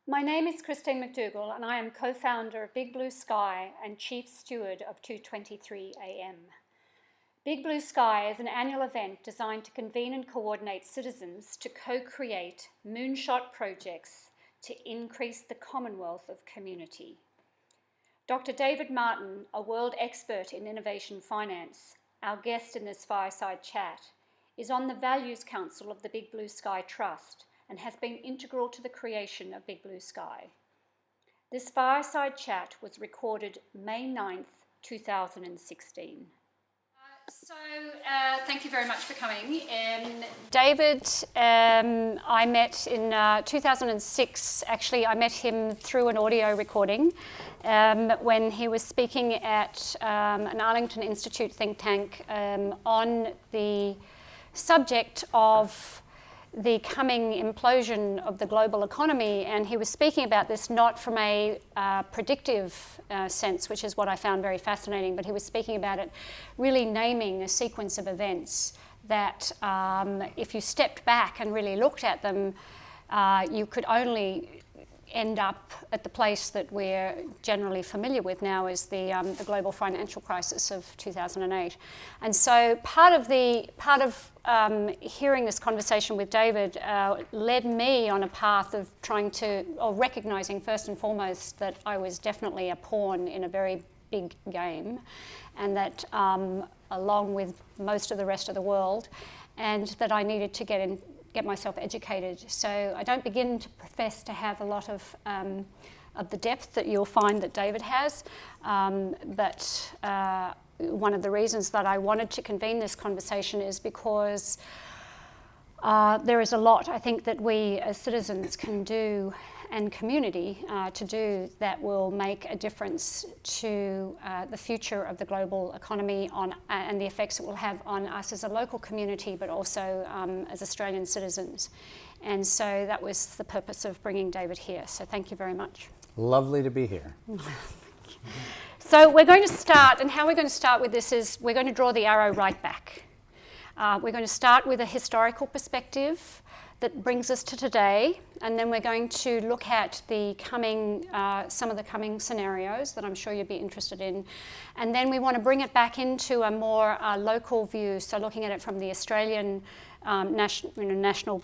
My name is Christine McDougall, and I am co-founder of Big Blue Sky and Chief Steward of 223 AM. Big Blue Sky is an annual event designed to convene and coordinate citizens to co-create moonshot projects to increase the commonwealth of community. Dr. David Martin, a world expert in innovation finance, our guest in this fireside chat, is on the Values Council of the Big Blue Sky Trust and has been integral to the creation of Big Blue Sky. This fireside chat was recorded May 9th, 2016. Thank you very much for coming. David, I met in 2006. Actually, I met him through an audio recording when he was speaking at an Arlington Institute think tank on the subject of the coming implosion of the global economy, and he was speaking about this not from a predictive sense, which is what I found very fascinating, but he was speaking about it really naming a sequence of events that if you stepped back and really looked at them, you could only end up at the place that we're generally familiar with now as the global financial crisis of 2008. And so part of hearing this conversation with David led me on a path of recognizing first and foremost that I was definitely a pawn in a very big game, and that along with most of the rest of the world, and that I needed to get myself educated. So I don't begin to profess to have a lot of the depth that you'll find that David has, but one of the reasons that I wanted to convene this conversation is because there is a lot, I think, that we as citizens can do and community to do that will make a difference to the future of the global economy and the effects it will have on us as a local community, but also as Australian citizens. And so that was the purpose of bringing David here. So thank you very much. Lovely to be here. So we're going to start, and how we're going to start with this is we're going to draw the arrow right back. We're going to start with a historical perspective that brings us to today, and then we're going to look at the some of the coming scenarios that I'm sure you'd be interested in. And then we want to bring it back into a more local view, so looking at it from the Australian national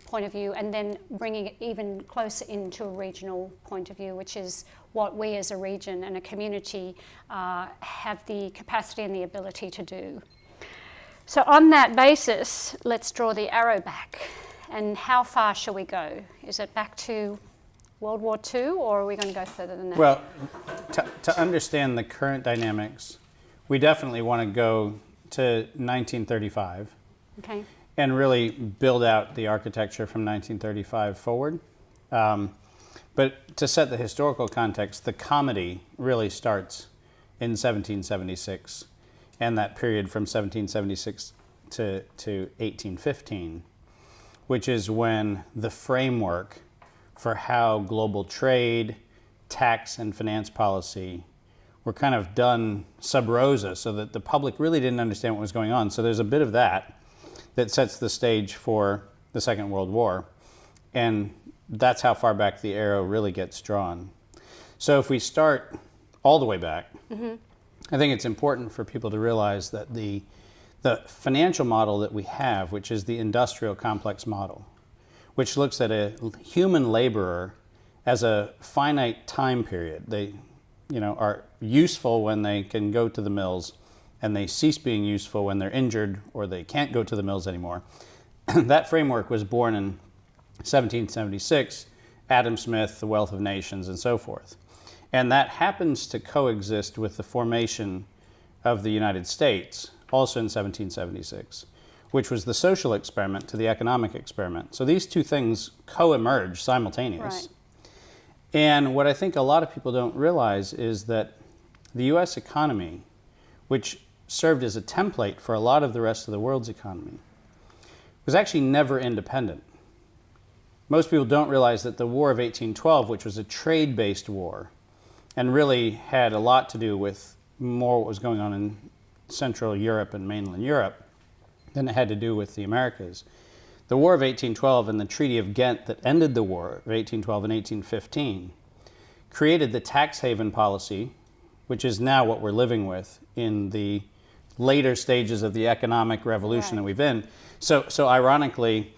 point of view, and then bringing it even closer into a regional point of view, which is what we as a region and a community have the capacity and the ability to do. So on that basis, let's draw the arrow back. And how far shall we go? Is it back to World War II, or are we going to go further than that? Well, to understand the current dynamics, we definitely want to go to 1935. Okay. And really build out the architecture from 1935 forward. But to set the historical context, the comedy really starts in 1776, and that period from 1776 to 1815, which is when the framework for how global trade, tax, and finance policy were kind of done sub rosa, so that the public really didn't understand what was going on. So there's a bit of that sets the stage for the Second World War. And that's how far back the arrow really gets drawn. So if we start all the way back, I think it's important for people to realize that the financial model that we have, which is the industrial complex model, which looks at a human laborer as a finite time period. They, are useful when they can go to the mills, and they cease being useful when they're injured or they can't go to the mills anymore. That framework was born in 1776, Adam Smith, The Wealth of Nations, and so forth. And that happens to coexist with the formation of the United States, also in 1776, which was the social experiment to the economic experiment. So these two things co-emerge simultaneous. Right. And what I think a lot of people don't realize is that the US economy, which served as a template for a lot of the rest of the world's economy, was actually never independent. Most people don't realize that the War of 1812, which was a trade-based war, and really had a lot to do with more what was going on in Central Europe and mainland Europe than it had to do with the Americas, The War of 1812 and the Treaty of Ghent that ended the War of 1812 and 1815 created the tax haven policy, which is now what we're living with in the later stages of the economic revolution that we've in. So ironically,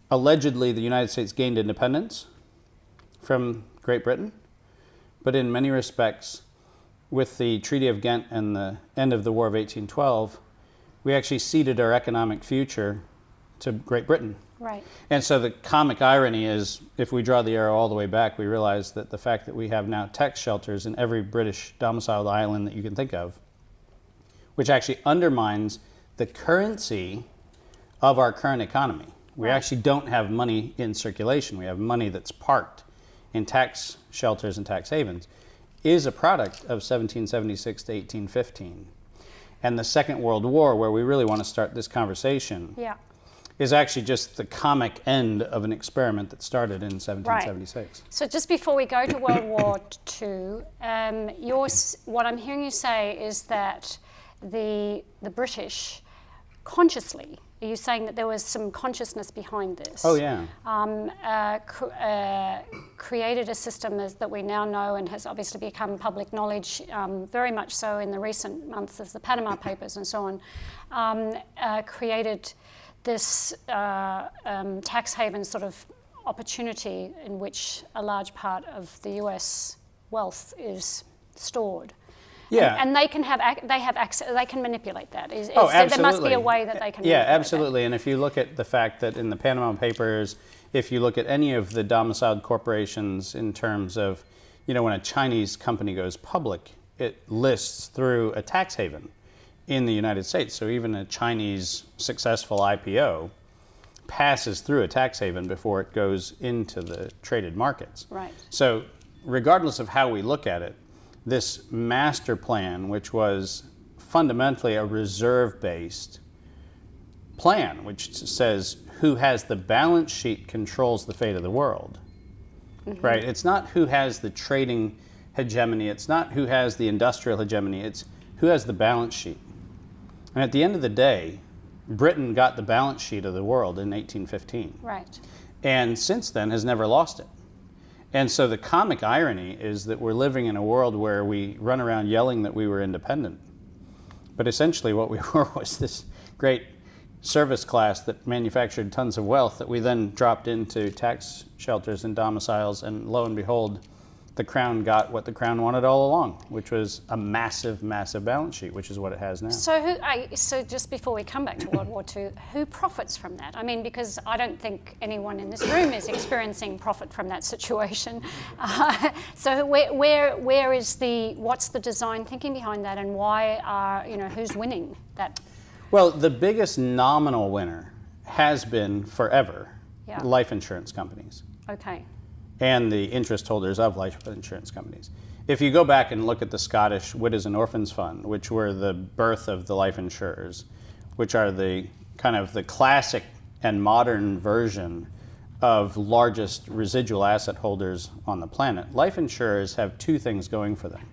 allegedly the United States gained independence from Great Britain, but in many respects, with the Treaty of Ghent and the end of the War of 1812, we actually ceded our economic future to Great Britain. Right. And so the comic irony is, if we draw the arrow all the way back, we realize that the fact that we have now tax shelters in every British domiciled island that you can think of, which actually undermines the currency of our current economy. We actually don't have money in circulation. We have money that's parked in tax shelters and tax havens, is a product of 1776 to 1815. And the Second World War, where we really want to start this conversation, is actually just the comic end of an experiment that started in 1776. Right. So just before we go to World War II, what I'm hearing you say is that the British consciously, are you saying that there was some consciousness behind this? Oh, yeah. Created a system that we now know and has obviously become public knowledge, very much so in the recent months as the Panama Papers and so on, created this tax haven sort of opportunity in which a large part of the US wealth is stored. Yeah, and they can have access. They can manipulate that. Absolutely. There must be a way that they can. Yeah, absolutely. And if you look at the fact that in the Panama Papers, if you look at any of the domiciled corporations in terms of, when a Chinese company goes public, it lists through a tax haven in the United States. So even a Chinese successful IPO passes through a tax haven before it goes into the traded markets. Right. So regardless of how we look at it, this master plan, which was fundamentally a reserve-based plan, which says who has the balance sheet controls the fate of the world, right? It's not who has the trading hegemony. It's not who has the industrial hegemony. It's who has the balance sheet. And at the end of the day, Britain got the balance sheet of the world in 1815. Right. And since then has never lost it. And so the comic irony is that we're living in a world where we run around yelling that we were independent. But essentially what we were was this great service class that manufactured tons of wealth that we then dropped into tax shelters and domiciles, and lo and behold, the Crown got what the Crown wanted all along, which was a massive, massive balance sheet, which is what it has now. So just before we come back to World War II, who profits from that? I mean, because I don't think anyone in this room is experiencing profit from that situation. So where is what's the design thinking behind that, and why who's winning that? Well, the biggest nominal winner has been forever life insurance companies. Okay. And the interest holders of life insurance companies. If you go back and look at the Scottish Widows and Orphans Fund, which were the birth of the life insurers, which are the kind of the classic and modern version of largest residual asset holders on the planet, life insurers have two things going for them.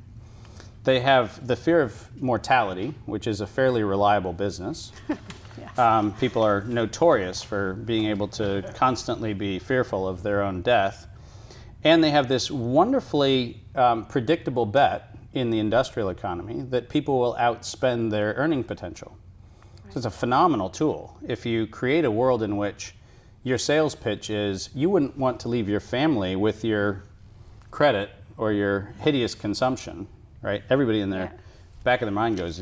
They have the fear of mortality, which is a fairly reliable business. Yes. People are notorious for being able to constantly be fearful of their own death. And they have this wonderfully predictable bet in the industrial economy that people will outspend their earning potential. Right. So it's a phenomenal tool. If you create a world in which your sales pitch is you wouldn't want to leave your family with your credit or your hideous consumption, right? Everybody in their back of their mind goes,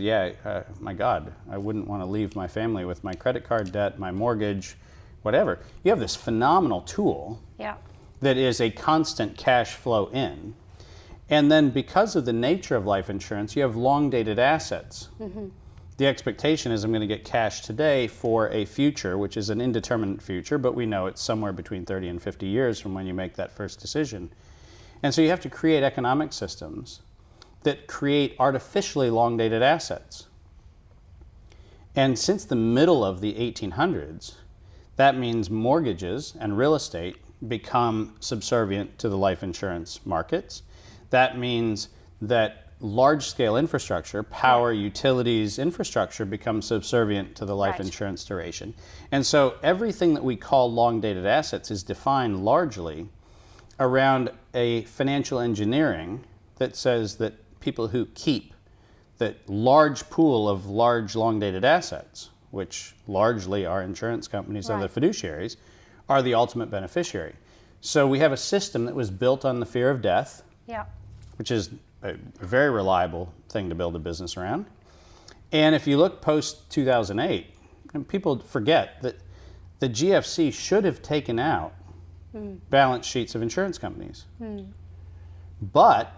my God, I wouldn't want to leave my family with my credit card debt, my mortgage, whatever. You have this phenomenal tool. Yeah. That is a constant cash flow in. And then because of the nature of life insurance, you have long-dated assets. Mm-hmm. The expectation is I'm going to get cash today for a future, which is an indeterminate future, but we know it's somewhere between 30 and 50 years from when you make that first decision. And so you have to create economic systems that create artificially long-dated assets. And since the middle of the 1800s, that means mortgages and real estate become subservient to the life insurance markets. That means that large-scale infrastructure, power, utilities, infrastructure becomes subservient to the life insurance duration. And so everything that we call long-dated assets is defined largely around a financial engineering that says that people who keep that large pool of large long-dated assets, which largely are insurance companies and the fiduciaries, are the ultimate beneficiary. So we have a system that was built on the fear of death, which is a very reliable thing to build a business around. And if you look post-2008, and people forget that the GFC should have taken out balance sheets of insurance companies. But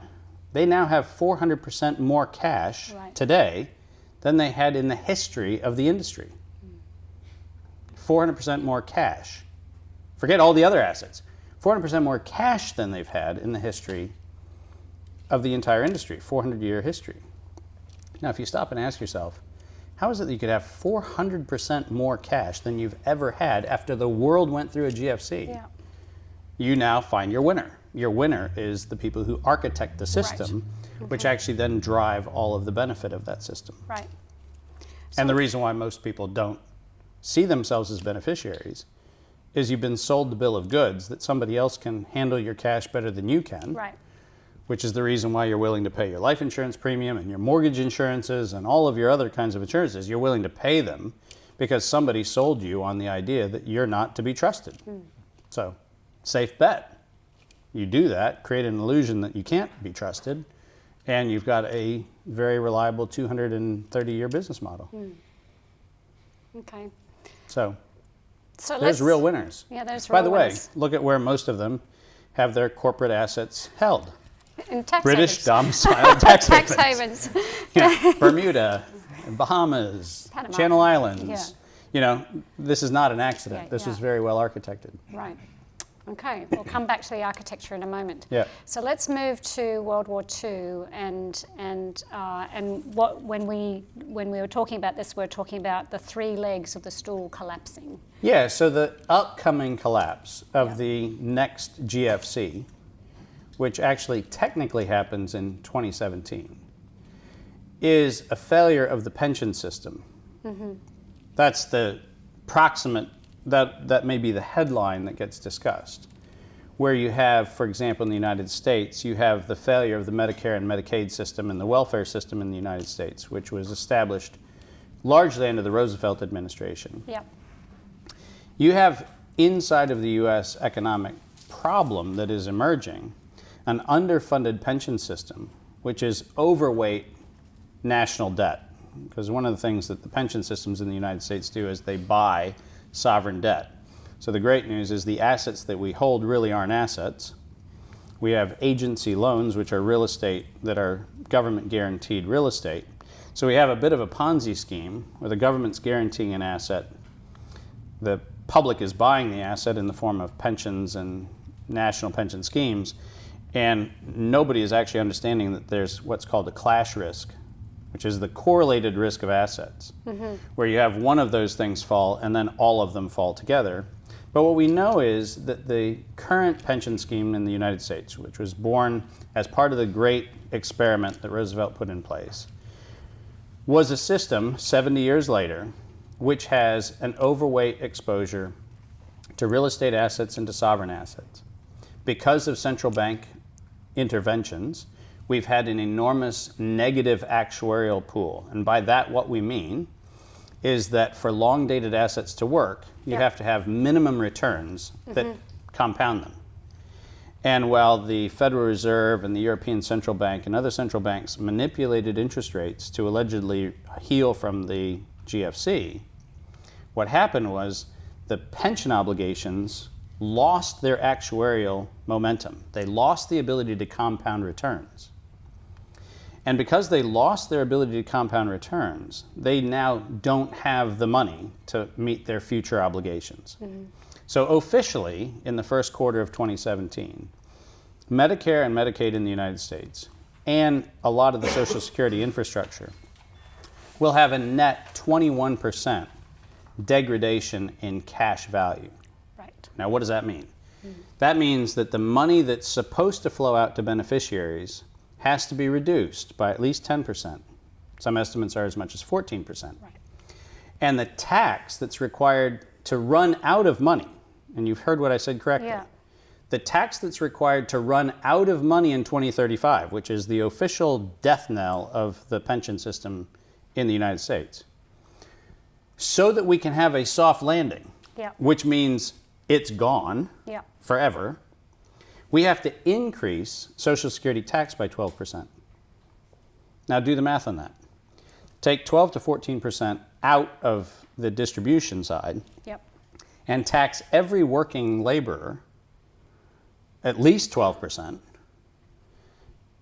they now have 400% more cash today than they had in the history of the industry. 400% more cash. Forget all the other assets. 400% more cash than they've had in the history of the entire industry, 400-year history. Now, if you stop and ask yourself, how is it that you could have 400% more cash than you've ever had after the world went through a GFC? You now find your winner. Your winner is the people who architect the system, which actually then drive all of the benefit of that system. And the reason why most people don't see themselves as beneficiaries is you've been sold the bill of goods that somebody else can handle your cash better than you can, which is the reason why you're willing to pay your life insurance premium and your mortgage insurances and all of your other kinds of insurances. You're willing to pay them because somebody sold you on the idea that you're not to be trusted. So, safe bet. You do that, create an illusion that you can't be trusted, and you've got a very reliable 230-year business model. So there's real winners. There's By real the way, winners. look at where most of them have their corporate assets held. In tax British havens. domiciled tax havens. Bermuda, Bahamas, Panama. Channel Islands. You know, this is not an accident. This was very well architected. Okay, we'll come back to the architecture in a moment. So let's move to World War II and what when we were talking about this, we're talking about the three legs of the stool collapsing. So the upcoming collapse of the next GFC, which actually technically happens in 2017, is a failure of the pension system. That's the proximate. That may be the headline that gets discussed, where you have, for example, in the United States, you have the failure of the Medicare and Medicaid system and the welfare system in the United States, which was established largely under the Roosevelt administration. You have, inside of the U.S. economic problem that is emerging, an underfunded pension system, which is overweight national debt. Because one of the things that the pension systems in the United States do is they buy sovereign debt. So the great news is the assets that we hold really aren't assets. We have agency loans, which are real estate that are government guaranteed real estate. So we have a bit of a Ponzi scheme where the government's guaranteeing an asset. The public is buying the asset in the form of pensions and national pension schemes. And nobody is actually understanding that there's what's called a clash risk, which is the correlated risk of assets, where you have one of those things fall and then all of them fall together. But what we know is that the current pension scheme in the United States, which was born as part of the great experiment that Roosevelt put in place, was a system 70 years later which has an overweight exposure to real estate assets and to sovereign assets. Because of central bank interventions, we've had an enormous negative actuarial pool. And by that, what we mean is that for long-dated assets to work, you have to have minimum returns that compound them. And while the Federal Reserve and the European Central Bank and other central banks manipulated interest rates to allegedly heal from the GFC, what happened was the pension obligations lost their actuarial momentum. They lost the ability to compound returns. And because they lost their ability to compound returns, they now don't have the money to meet their future obligations. So officially, in the first quarter of 2017, Medicare and Medicaid in the United States and a lot of the Social Security infrastructure will have a net 21% degradation in cash value. Now, what does that mean? That means that the money that's supposed to flow out to beneficiaries has to be reduced by at least 10%. Some estimates are as much as 14%. Right. And the tax that's required to run out of money, and you've heard what I said correctly, Yeah. the tax that's required to run out of money in 2035, which is the official death knell of the pension system in the United States, so that we can have a soft landing, Yeah. which means it's gone Yeah. forever, we have to increase Social Security tax by 12%. Now do the math on that. Take 12 to 14% out of the distribution side Yep. and tax every working laborer at least 12%.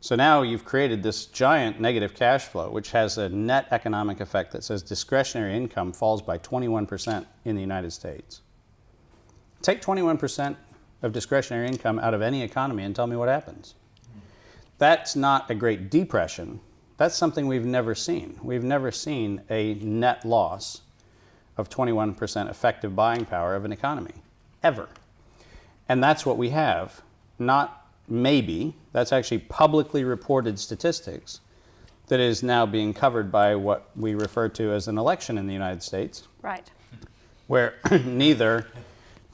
So now you've created this giant negative cash flow, which has a net economic effect that says discretionary income falls by 21% in the United States. Take 21% of discretionary income out of any economy and tell me what happens. That's not a Great Depression. That's something we've never seen. We've never seen a net loss of 21% effective buying power of an economy, ever. And that's what we have, not maybe. That's actually publicly reported statistics that is now being covered by what we refer to as an election in the United States, Right. where neither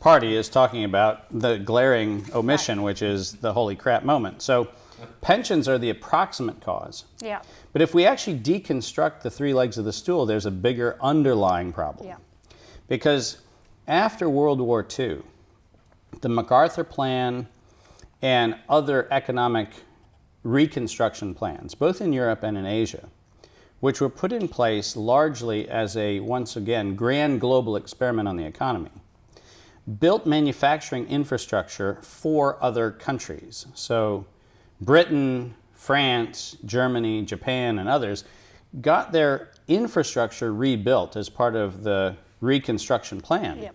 party is talking about the glaring omission, which is the holy crap moment. So pensions are the approximate cause. Yeah. But if we actually deconstruct the three legs of the stool, there's a bigger underlying problem. Yeah. Because after World War II, the MacArthur Plan and other economic reconstruction plans, both in Europe and in Asia, which were put in place largely as a, once again, grand global experiment on the economy, built manufacturing infrastructure for other countries. So Britain, France, Germany, Japan, and others got their infrastructure rebuilt as part of the reconstruction plan. Yep.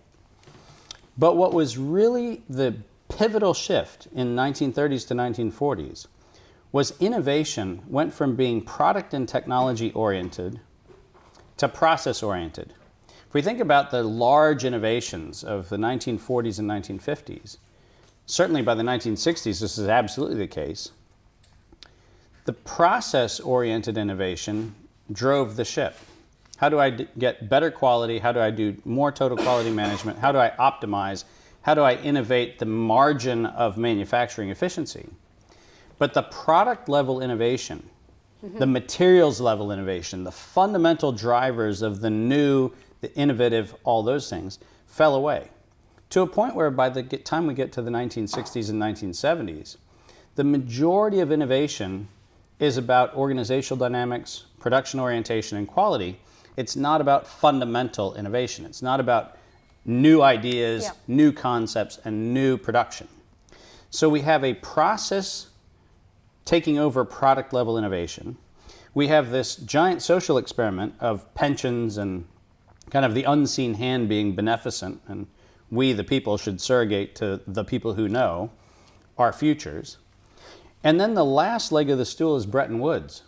But what was really the pivotal shift in 1930s to 1940s was innovation went from being product and technology oriented to process oriented. If we think about the large innovations of the 1940s and 1950s, certainly by the 1960s this is absolutely the case, the process-oriented innovation drove the ship. How do I get better quality? How do I do more total quality management? How do I optimize? How do I innovate the margin of manufacturing efficiency? But the product level innovation, the materials level innovation, the fundamental drivers of the new, the innovative, all those things, fell away. To a point where by the time we get to the 1960s and 1970s, the majority of innovation is about organizational dynamics, production orientation, and quality. It's not about fundamental innovation. It's not about new ideas, Yeah. new concepts, and new production. So we have a process taking over product level innovation. We have this giant social experiment of pensions and kind of the unseen hand being beneficent, and we, the people, should surrogate to the people who know our futures. And then the last leg of the stool is Bretton Woods.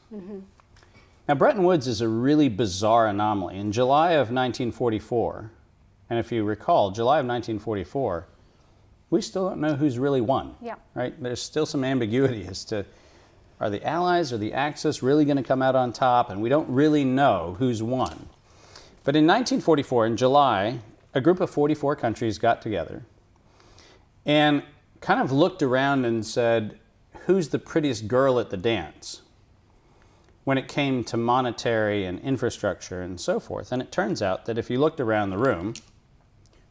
Now, Bretton Woods is a really bizarre anomaly. In July of 1944, and if you recall, July of 1944, we still don't know who's really won. Yeah. Right? There's still some ambiguity as to, are the Allies or the Axis really going to come out on top? And we don't really know who's won. But in 1944, in July, a group of 44 countries got together and kind of looked around and said, who's the prettiest girl at the dance when it came to monetary and infrastructure and so forth. And it turns out that if you looked around the room,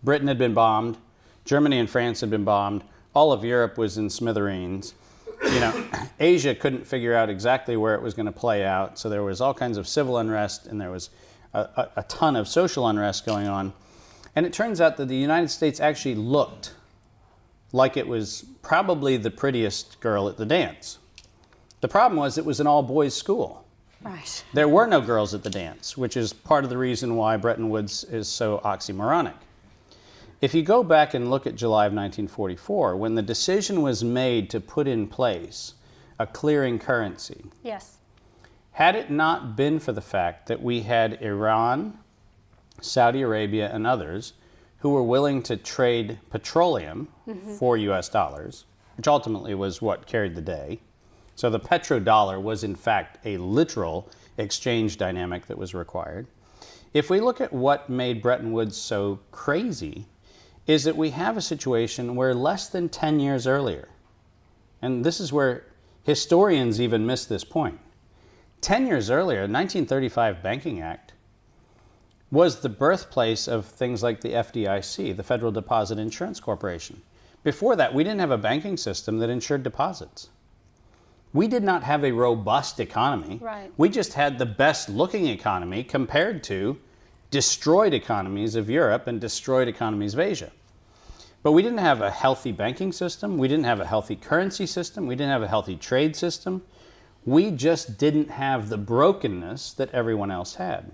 Britain had been bombed, Germany and France had been bombed, all of Europe was in smithereens. You know, Asia couldn't figure out exactly where it was going to play out, so there was all kinds of civil unrest and there was a ton of social unrest going on. And it turns out that the United States actually looked like it was probably the prettiest girl at the dance. The problem was it was an all-boys school. Right. There were no girls at the dance, which is part of the reason why Bretton Woods is so oxymoronic. If you go back and look at July of 1944, when the decision was made to put in place a clearing currency, Yes. had it not been for the fact that we had Iran, Saudi Arabia, and others who were willing to trade petroleum for US dollars, which ultimately was what carried the day, So the petrodollar was in fact a literal exchange dynamic that was required. If we look at what made Bretton Woods so crazy, is that we have a situation where less than 10 years earlier, and this is where historians even miss this point, 10 years earlier, the 1935 Banking Act was the birthplace of things like the FDIC, the Federal Deposit Insurance Corporation. Before that, we didn't have a banking system that insured deposits. We did not have a robust economy. Right. We just had the best looking economy compared to destroyed economies of Europe and destroyed economies of Asia. But we didn't have a healthy banking system. We didn't have a healthy currency system. We didn't have a healthy trade system. We just didn't have the brokenness that everyone else had.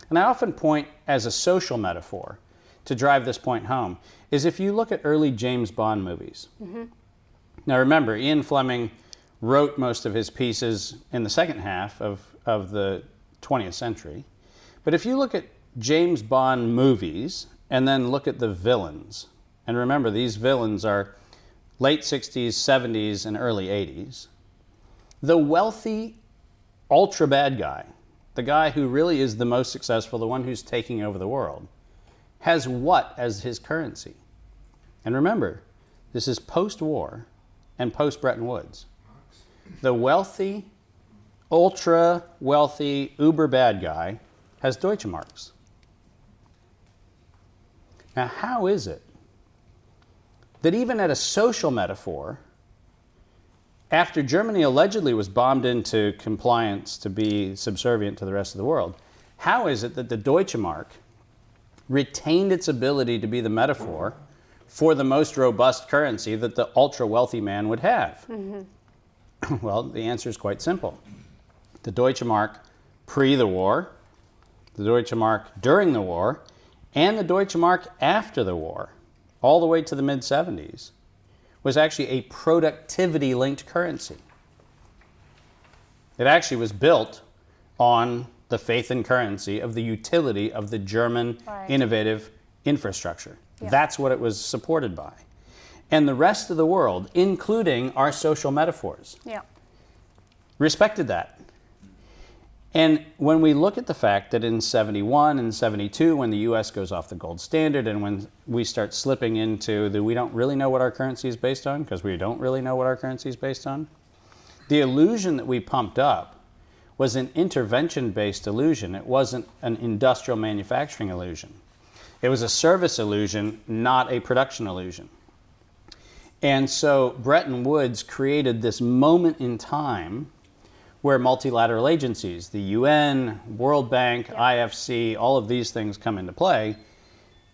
And I often point as a social metaphor to drive this point home is if you look at early James Bond movies. Mm-hmm. Now remember, Ian Fleming wrote most of his pieces in the second half of the 20th century. But if you look at James Bond movies and then look at the villains, and remember these villains are late 60s, 70s, and early 80s, the wealthy, ultra bad guy, the guy who really is the most successful, the one who's taking over the world, has what as his currency? And remember, this is post-war and post-Bretton Woods. The wealthy, ultra-wealthy, uber-bad guy has Deutschemarks. Now, how is it that even at a social metaphor, after Germany allegedly was bombed into compliance to be subservient to the rest of the world, how is it that the Deutschemark retained its ability to be the metaphor for the most robust currency that the ultra-wealthy man would have? Mm-hmm. Well, the answer is quite simple. The Deutsche Mark pre the war, the Deutsche Mark during the war, and the Deutsche Mark after the war, all the way to the mid-70s, was actually a productivity-linked currency. It actually was built on the faith in currency of the utility of the German innovative infrastructure. Yeah. That's what it was supported by. And the rest of the world, including our social metaphors, respected that. And when we look at the fact that in 71 and 72, when the US goes off the gold standard and when we start slipping into the we don't really know what our currency is based on, because we don't really know what our currency is based on, the illusion that we pumped up was an intervention-based illusion. It wasn't an industrial manufacturing illusion. It was a service illusion, not a production illusion. And so Bretton Woods created this moment in time where multilateral agencies, the UN, World Bank, IFC, all of these things come into play.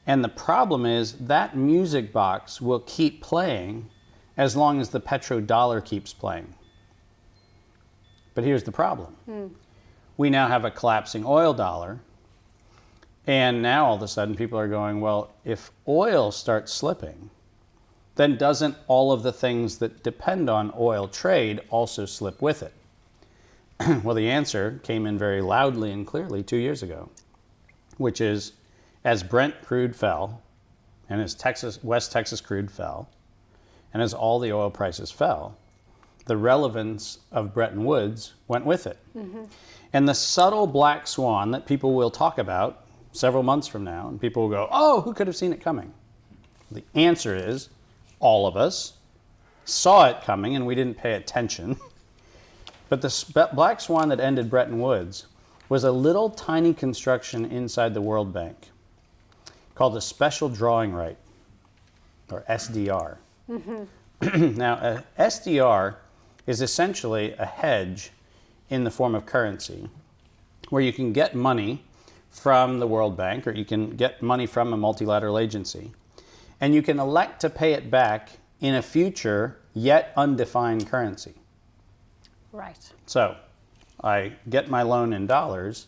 And the problem is that music box will keep playing as long as the petrodollar keeps playing. But here's the problem. We now have a collapsing oil dollar. And now all of a sudden people are going, well, if oil starts slipping, then doesn't all of the things that depend on oil trade also slip with it? Well, the answer came in very loudly and clearly 2 years ago, which is as Brent crude fell, and as West Texas crude fell, and as all the oil prices fell, the relevance of Bretton Woods went with it. Mm-hmm. And the subtle black swan that people will talk about several months from now, and people will go, oh, who could have seen it coming? The answer is all of us saw it coming and we didn't pay attention. But the black swan that ended Bretton Woods was a little tiny construction inside the World Bank called a special drawing right, or SDR. Mm-hmm. Now, a SDR is essentially a hedge in the form of currency where you can get money from the World Bank or you can get money from a multilateral agency and you can elect to pay it back in a future yet undefined currency. Right. So I get my loan in dollars,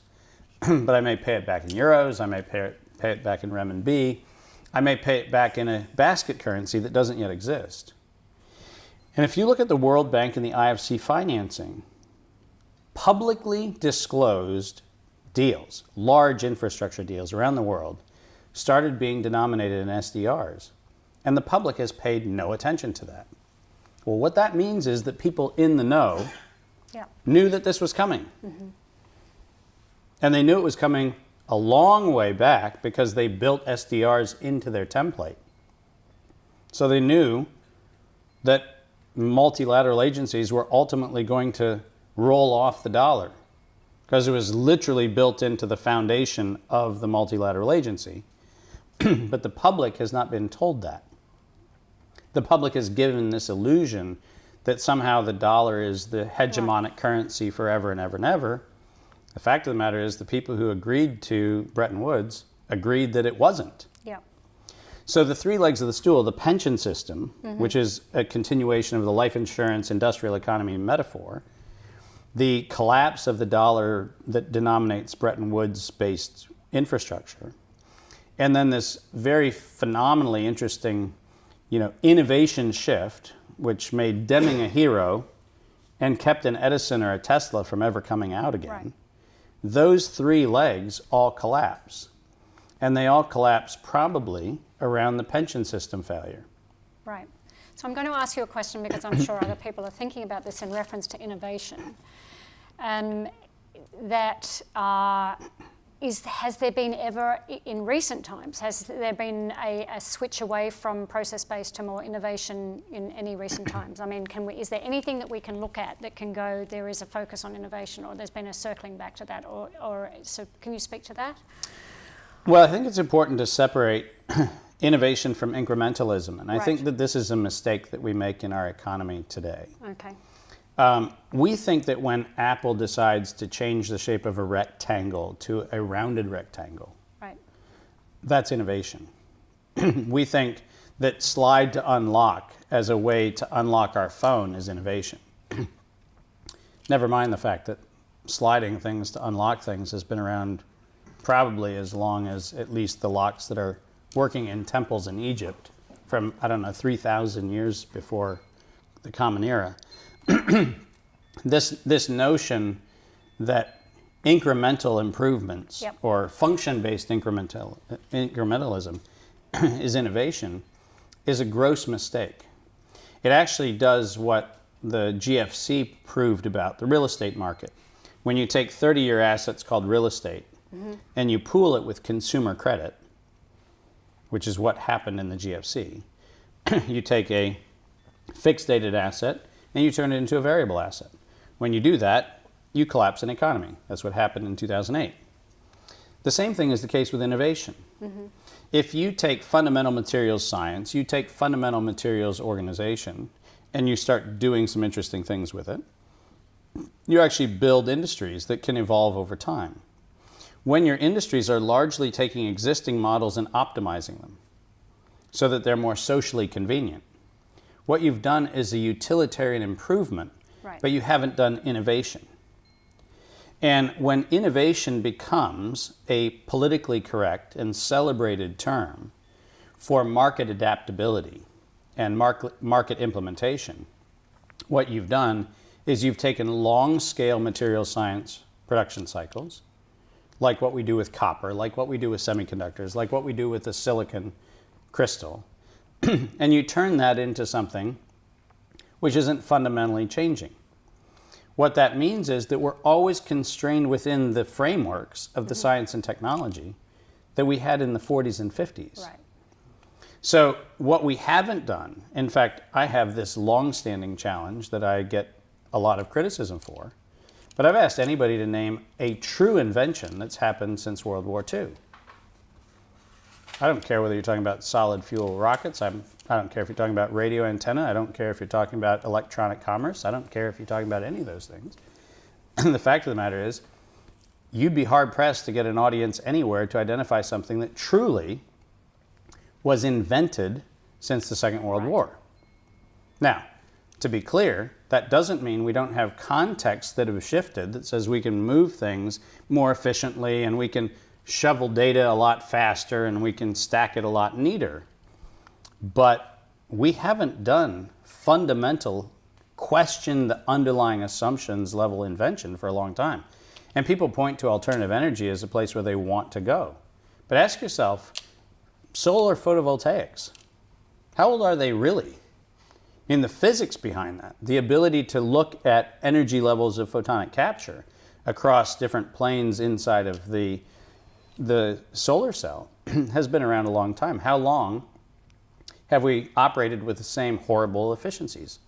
but I may pay it back in euros, I may pay it back in renminbi, I may pay it back in a basket currency that doesn't yet exist. And if you look at the World Bank and the IFC financing, publicly disclosed deals, large infrastructure deals around the world, started being denominated in SDRs. And the public has paid no attention to that. Well, what that means is that people in the know Yeah. knew that this was coming. And they knew it was coming a long way back because they built SDRs into their template. So they knew that multilateral agencies were ultimately going to roll off the dollar because it was literally built into the foundation of the multilateral agency. But the public has not been told that. The public is given this illusion that somehow the dollar is the hegemonic currency forever and ever and ever. The fact of the matter is the people who agreed to Bretton Woods agreed that it wasn't. Yeah. So the three legs of the stool, the pension system, which is a continuation of the life insurance industrial economy metaphor, the collapse of the dollar that denominates Bretton Woods-based infrastructure, and then this very phenomenally interesting, innovation shift, which made Deming a hero and kept an Edison or a Tesla from ever coming out again. Right. Those three legs all collapse. And they all collapse probably around the pension system failure. Right. So I'm going to ask you a question because I'm sure other people are thinking about this in reference to innovation. Has there been ever, in recent times, has there been a switch away from process-based to more innovation in any recent times? I mean, is there anything that we can look at that can go, there is a focus on innovation, or there's been a circling back to that, so can you speak to that? Well, I think it's important to separate innovation from incrementalism, and I think that this is a mistake that we make in our economy today. Okay. We think that when Apple decides to change the shape of a rectangle to a rounded rectangle, right, that's innovation. We think that slide to unlock as a way to unlock our phone is innovation. Never mind the fact that sliding things to unlock things has been around probably as long as at least the locks that are working in temples in Egypt from, 3,000 years before the Common Era. This notion that incremental improvements or function-based incrementalism is innovation is a gross mistake. It actually does what the GFC proved about the real estate market. When you take 30-year assets called real estate and you pool it with consumer credit, which is what happened in the GFC, you take a fixed-dated asset and you turn it into a variable asset. When you do that, you collapse an economy. That's what happened in 2008. The same thing is the case with innovation. If you take fundamental materials science, you take fundamental materials organization, and you start doing some interesting things with it, you actually build industries that can evolve over time. When your industries are largely taking existing models and optimizing them so that they're more socially convenient, what you've done is a utilitarian improvement, but you haven't done innovation. And when innovation becomes a politically correct and celebrated term for market adaptability and market implementation, what you've done is you've taken long-scale material science production cycles, like what we do with copper, like what we do with semiconductors, like what we do with the silicon crystal, and you turn that into something which isn't fundamentally changing. What that means is that we're always constrained within the frameworks of the science and technology that we had in the 40s and 50s. Right. So what we haven't done, in fact, I have this long-standing challenge that I get a lot of criticism for, but I've asked anybody to name a true invention that's happened since World War II. I don't care whether you're talking about solid fuel rockets. I don't care if you're talking about radio antenna. I don't care if you're talking about electronic commerce. I don't care if you're talking about any of those things. The fact of the matter is, you'd be hard-pressed to get an audience anywhere to identify something that truly was invented since the Second World War. Now, to be clear, that doesn't mean we don't have contexts that have shifted that says we can move things more efficiently and we can shovel data a lot faster and we can stack it a lot neater. But we haven't done fundamental question the underlying assumptions level invention for a long time. And people point to alternative energy as a place where they want to go. But ask yourself, solar photovoltaics, how old are they really? in the physics behind that, the ability to look at energy levels of photonic capture across different planes inside of the solar cell has been around a long time. How long have we operated with the same horrible efficiencies?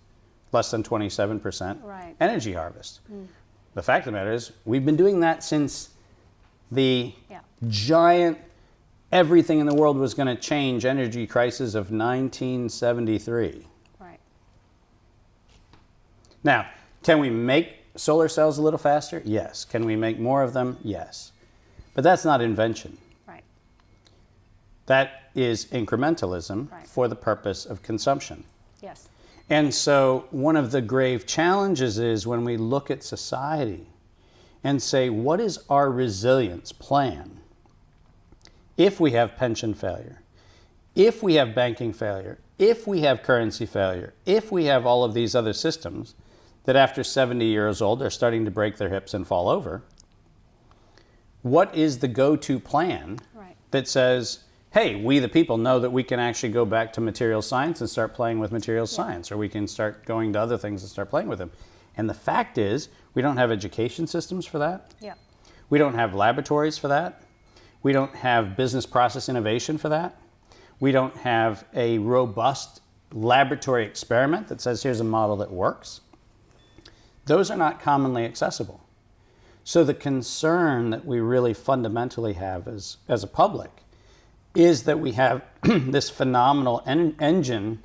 Less than 27% Right. energy harvest. The fact of the matter is, we've been doing that since the giant, everything in the world was going to change energy crisis of 1973. Right. Now, can we make solar cells a little faster? Yes. Can we make more of them? Yes. But that's not invention. Right. That is incrementalism Right. for the purpose of consumption. Yes. And so one of the grave challenges is when we look at society and say, what is our resilience plan if we have pension failure, if we have banking failure, if we have currency failure, if we have all of these other systems that after 70 years old are starting to break their hips and fall over? What is the go-to plan Right. that says, hey, we the people know that we can actually go back to material science and start playing with material science, or we can start going to other things and start playing with them? And the fact is, we don't have education systems for that. Yeah. We don't have laboratories for that. We don't have business process innovation for that. We don't have a robust laboratory experiment that says, here's a model that works. Those are not commonly accessible. So the concern that we really fundamentally have as a public is that we have this phenomenal engine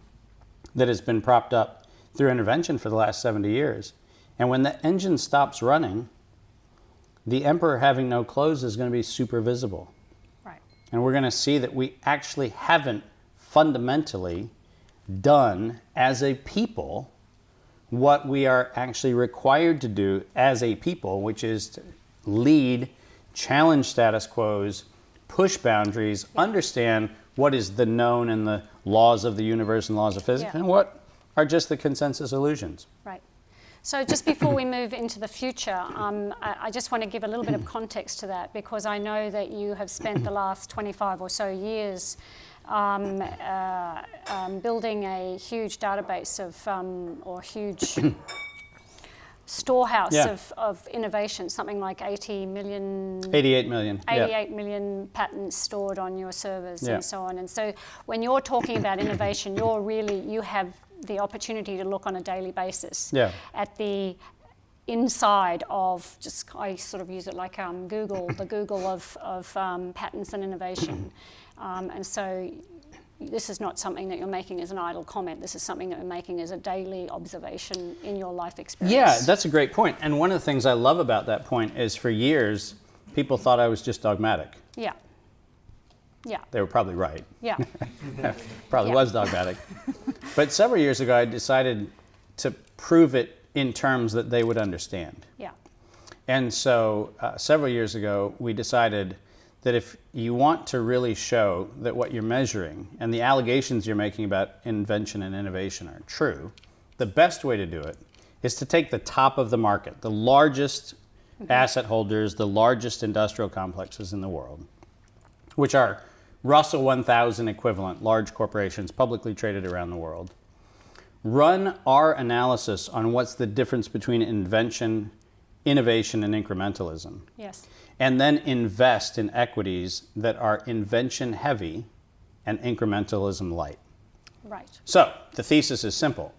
that has been propped up through intervention for the last 70 years. And when the engine stops running, the emperor having no clothes is going to be super visible. Right. And we're going to see that we actually haven't fundamentally done as a people what we are actually required to do as a people, which is to lead, challenge status quos, push boundaries, understand what is the known and the laws of the universe and laws of physics, and what are just the consensus illusions. Right. So just before we move into the future, I just want to give a little bit of context to that, because I know that you have spent the last 25 or so years building a huge database of, or huge storehouse of innovation, something like 88 million 88 million patents stored on your servers and so on. And so when you're talking about innovation, you have the opportunity to look on a daily basis at the inside of, I sort of use it like Google, the Google of patents and innovation. And so this is not something that you're making as an idle comment. This is something that you're making as a daily observation in your life experience. Yeah, that's a great point. And one of the things I love about that point is for years, people thought I was just dogmatic. Yeah. Yeah. They were probably right. Yeah. Probably was dogmatic. But several years ago, I decided to prove it in terms that they would understand. Yeah. And so several years ago, we decided that if you want to really show that what you're measuring and the allegations you're making about invention and innovation are true, the best way to do it is to take the top of the market, the largest asset holders, the largest industrial complexes in the world, which are Russell 1000 equivalent large corporations publicly traded around the world, run our analysis on what's the difference between invention, innovation, and incrementalism. Yes. And then invest in equities that are invention heavy and incrementalism light. Right. So the thesis is simple.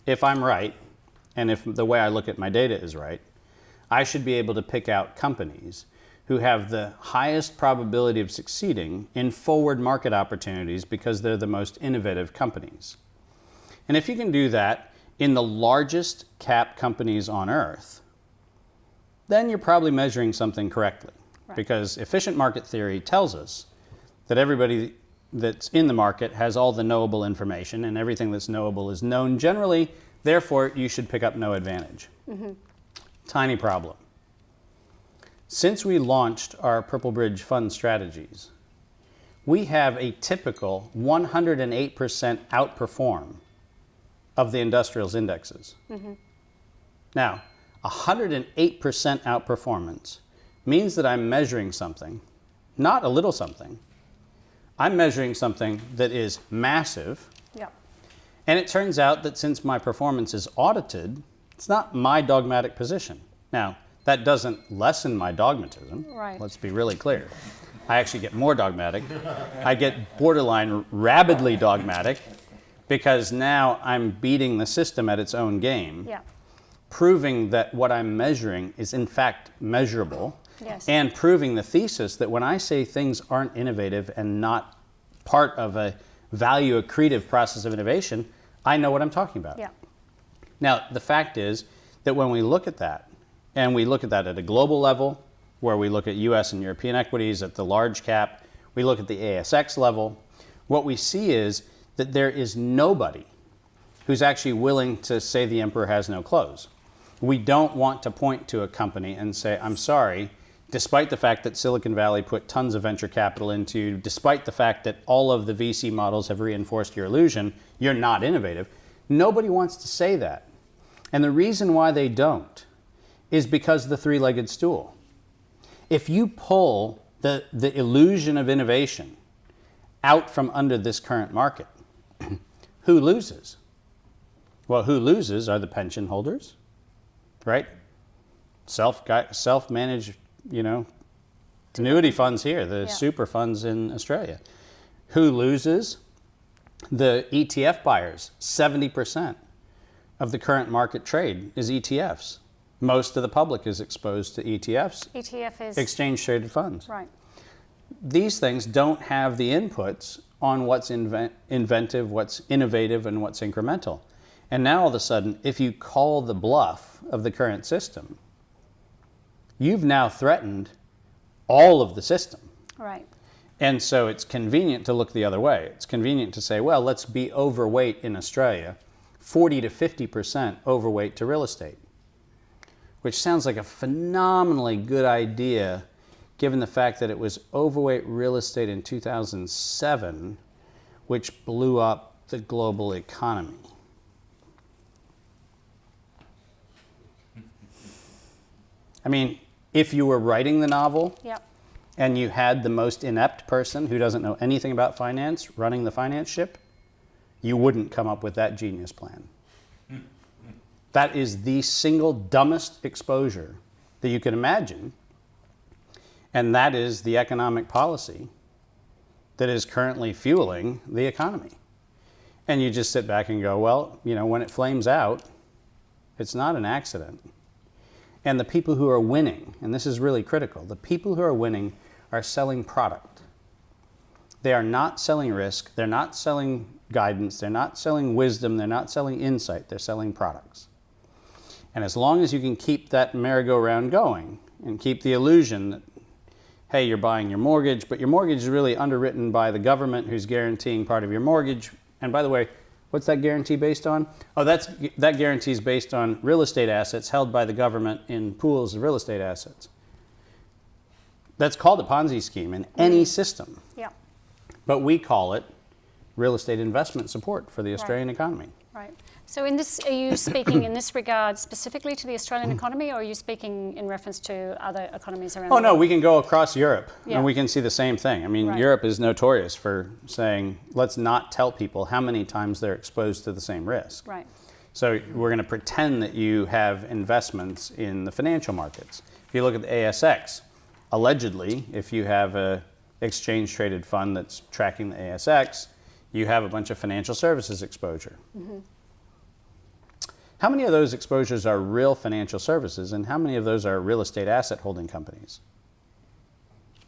If I'm right, and if the way I look at my data is right, I should be able to pick out companies who have the highest probability of succeeding in forward market opportunities because they're the most innovative companies. And if you can do that in the largest cap companies on earth, then you're probably measuring something correctly. Right. Because efficient market theory tells us that everybody that's in the market has all the knowable information, and everything that's knowable is known generally, therefore you should pick up no advantage. Mm-hmm. Tiny problem. Since we launched our Purple Bridge Fund strategies, we have a typical 108% outperform of the industrials indexes. Mm-hmm. Now, 108% outperformance means that I'm measuring something, not a little something. I'm measuring something that is massive. Yep. And it turns out that since my performance is audited, it's not my dogmatic position. Now, that doesn't lessen my dogmatism. Right. Let's be really clear. I actually get more dogmatic. I get borderline rabidly dogmatic because now I'm beating the system at its own game, Yeah. proving that what I'm measuring is in fact measurable, Yes. and proving the thesis that when I say things aren't innovative and not part of a value accretive process of innovation, I know what I'm talking about. Yeah. Now, the fact is that when we look at that, and we look at that at a global level, where we look at US and European equities at the large cap, we look at the ASX level, what we see is that there is nobody who's actually willing to say the emperor has no clothes. We don't want to point to a company and say, I'm sorry, despite the fact that Silicon Valley put tons of venture capital into you, despite the fact that all of the VC models have reinforced your illusion, you're not innovative. Nobody wants to say that. And the reason why they don't is because of the three-legged stool. If you pull the illusion of innovation out from under this current market, who loses? Well, who loses are the pension holders, right? Self-managed, annuity funds here, the super funds in Australia. Who loses? The ETF buyers. 70% of the current market trade is ETFs. Most of the public is exposed to ETFs. ETF is exchange traded funds. right. These things don't have the inputs on what's inventive, what's innovative, and what's incremental. And now all of a sudden, if you call the bluff of the current system, you've now threatened all of the system. Right. And so it's convenient to look the other way. It's convenient to say, well, let's be overweight in Australia, 40 to 50% overweight to real estate, which sounds like a phenomenally good idea given the fact that it was overweight real estate in 2007, which blew up the global economy. I mean, if you were writing the novel Yep. and you had the most inept person who doesn't know anything about finance running the finance ship, you wouldn't come up with that genius plan. That is the single dumbest exposure that you can imagine, and that is the economic policy that is currently fueling the economy. And you just sit back and go, well, when it flames out, it's not an accident. And the people who are winning, and this is really critical, the people who are winning are selling product. They are not selling risk, they're not selling guidance, they're not selling wisdom, they're not selling insight, they're selling products. And as long as you can keep that merry-go-round going and keep the illusion that, hey, you're buying your mortgage, but your mortgage is really underwritten by the government who's guaranteeing part of your mortgage. And by the way, what's that guarantee based on? Oh, that guarantee is based on real estate assets held by the government in pools of real estate assets. That's called a Ponzi scheme in any system. Yeah. But we call it real estate investment support for the Australian economy. Right. So in this, are you speaking in this regard specifically to the Australian economy, or are you speaking in reference to other economies around the Oh, no, world? we can go across Europe Yeah. and we can see the same thing. I mean, Right. Europe is notorious for saying, let's not tell people how many times they're exposed to the same risk. Right. So we're going to pretend that you have investments in the financial markets. If you look at the ASX, allegedly, if you have a exchange traded fund that's tracking the ASX, you have a bunch of financial services exposure. Mm-hmm. How many of those exposures are real financial services, and how many of those are real estate asset holding companies?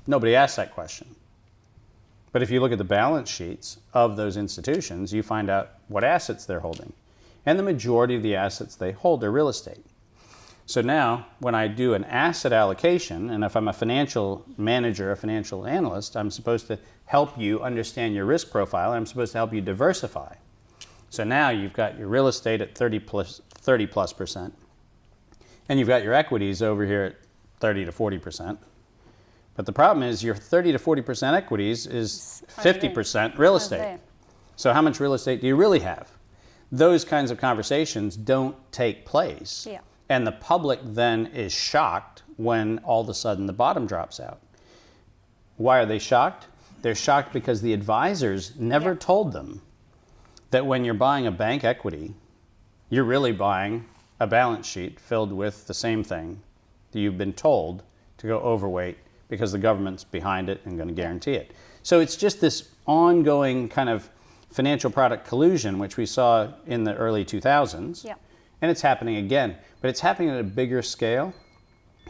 Nobody asked that question. But if you look at the balance sheets of those institutions, you find out what assets they're holding. And the majority of the assets they hold are real estate. So now, when I do an asset allocation, and if I'm a financial manager, a financial analyst, I'm supposed to help you understand your risk profile, and I'm supposed to help you diversify. So now you've got your real estate at 30 plus percent, and you've got your equities over here at 30 to 40%. But the problem is your 30 to 40% equities is 50% real estate. So how much real estate do you really have? Those kinds of conversations don't take place. Yeah. And the public then is shocked when all of a sudden the bottom drops out. Why are they shocked? They're shocked because the advisors never told them that when you're buying a bank equity, you're really buying a balance sheet filled with the same thing that you've been told to go overweight because the government's behind it and going to guarantee it. So it's just this ongoing kind of financial product collusion, which we saw in the early 2000s, and it's happening again, but it's happening at a bigger scale.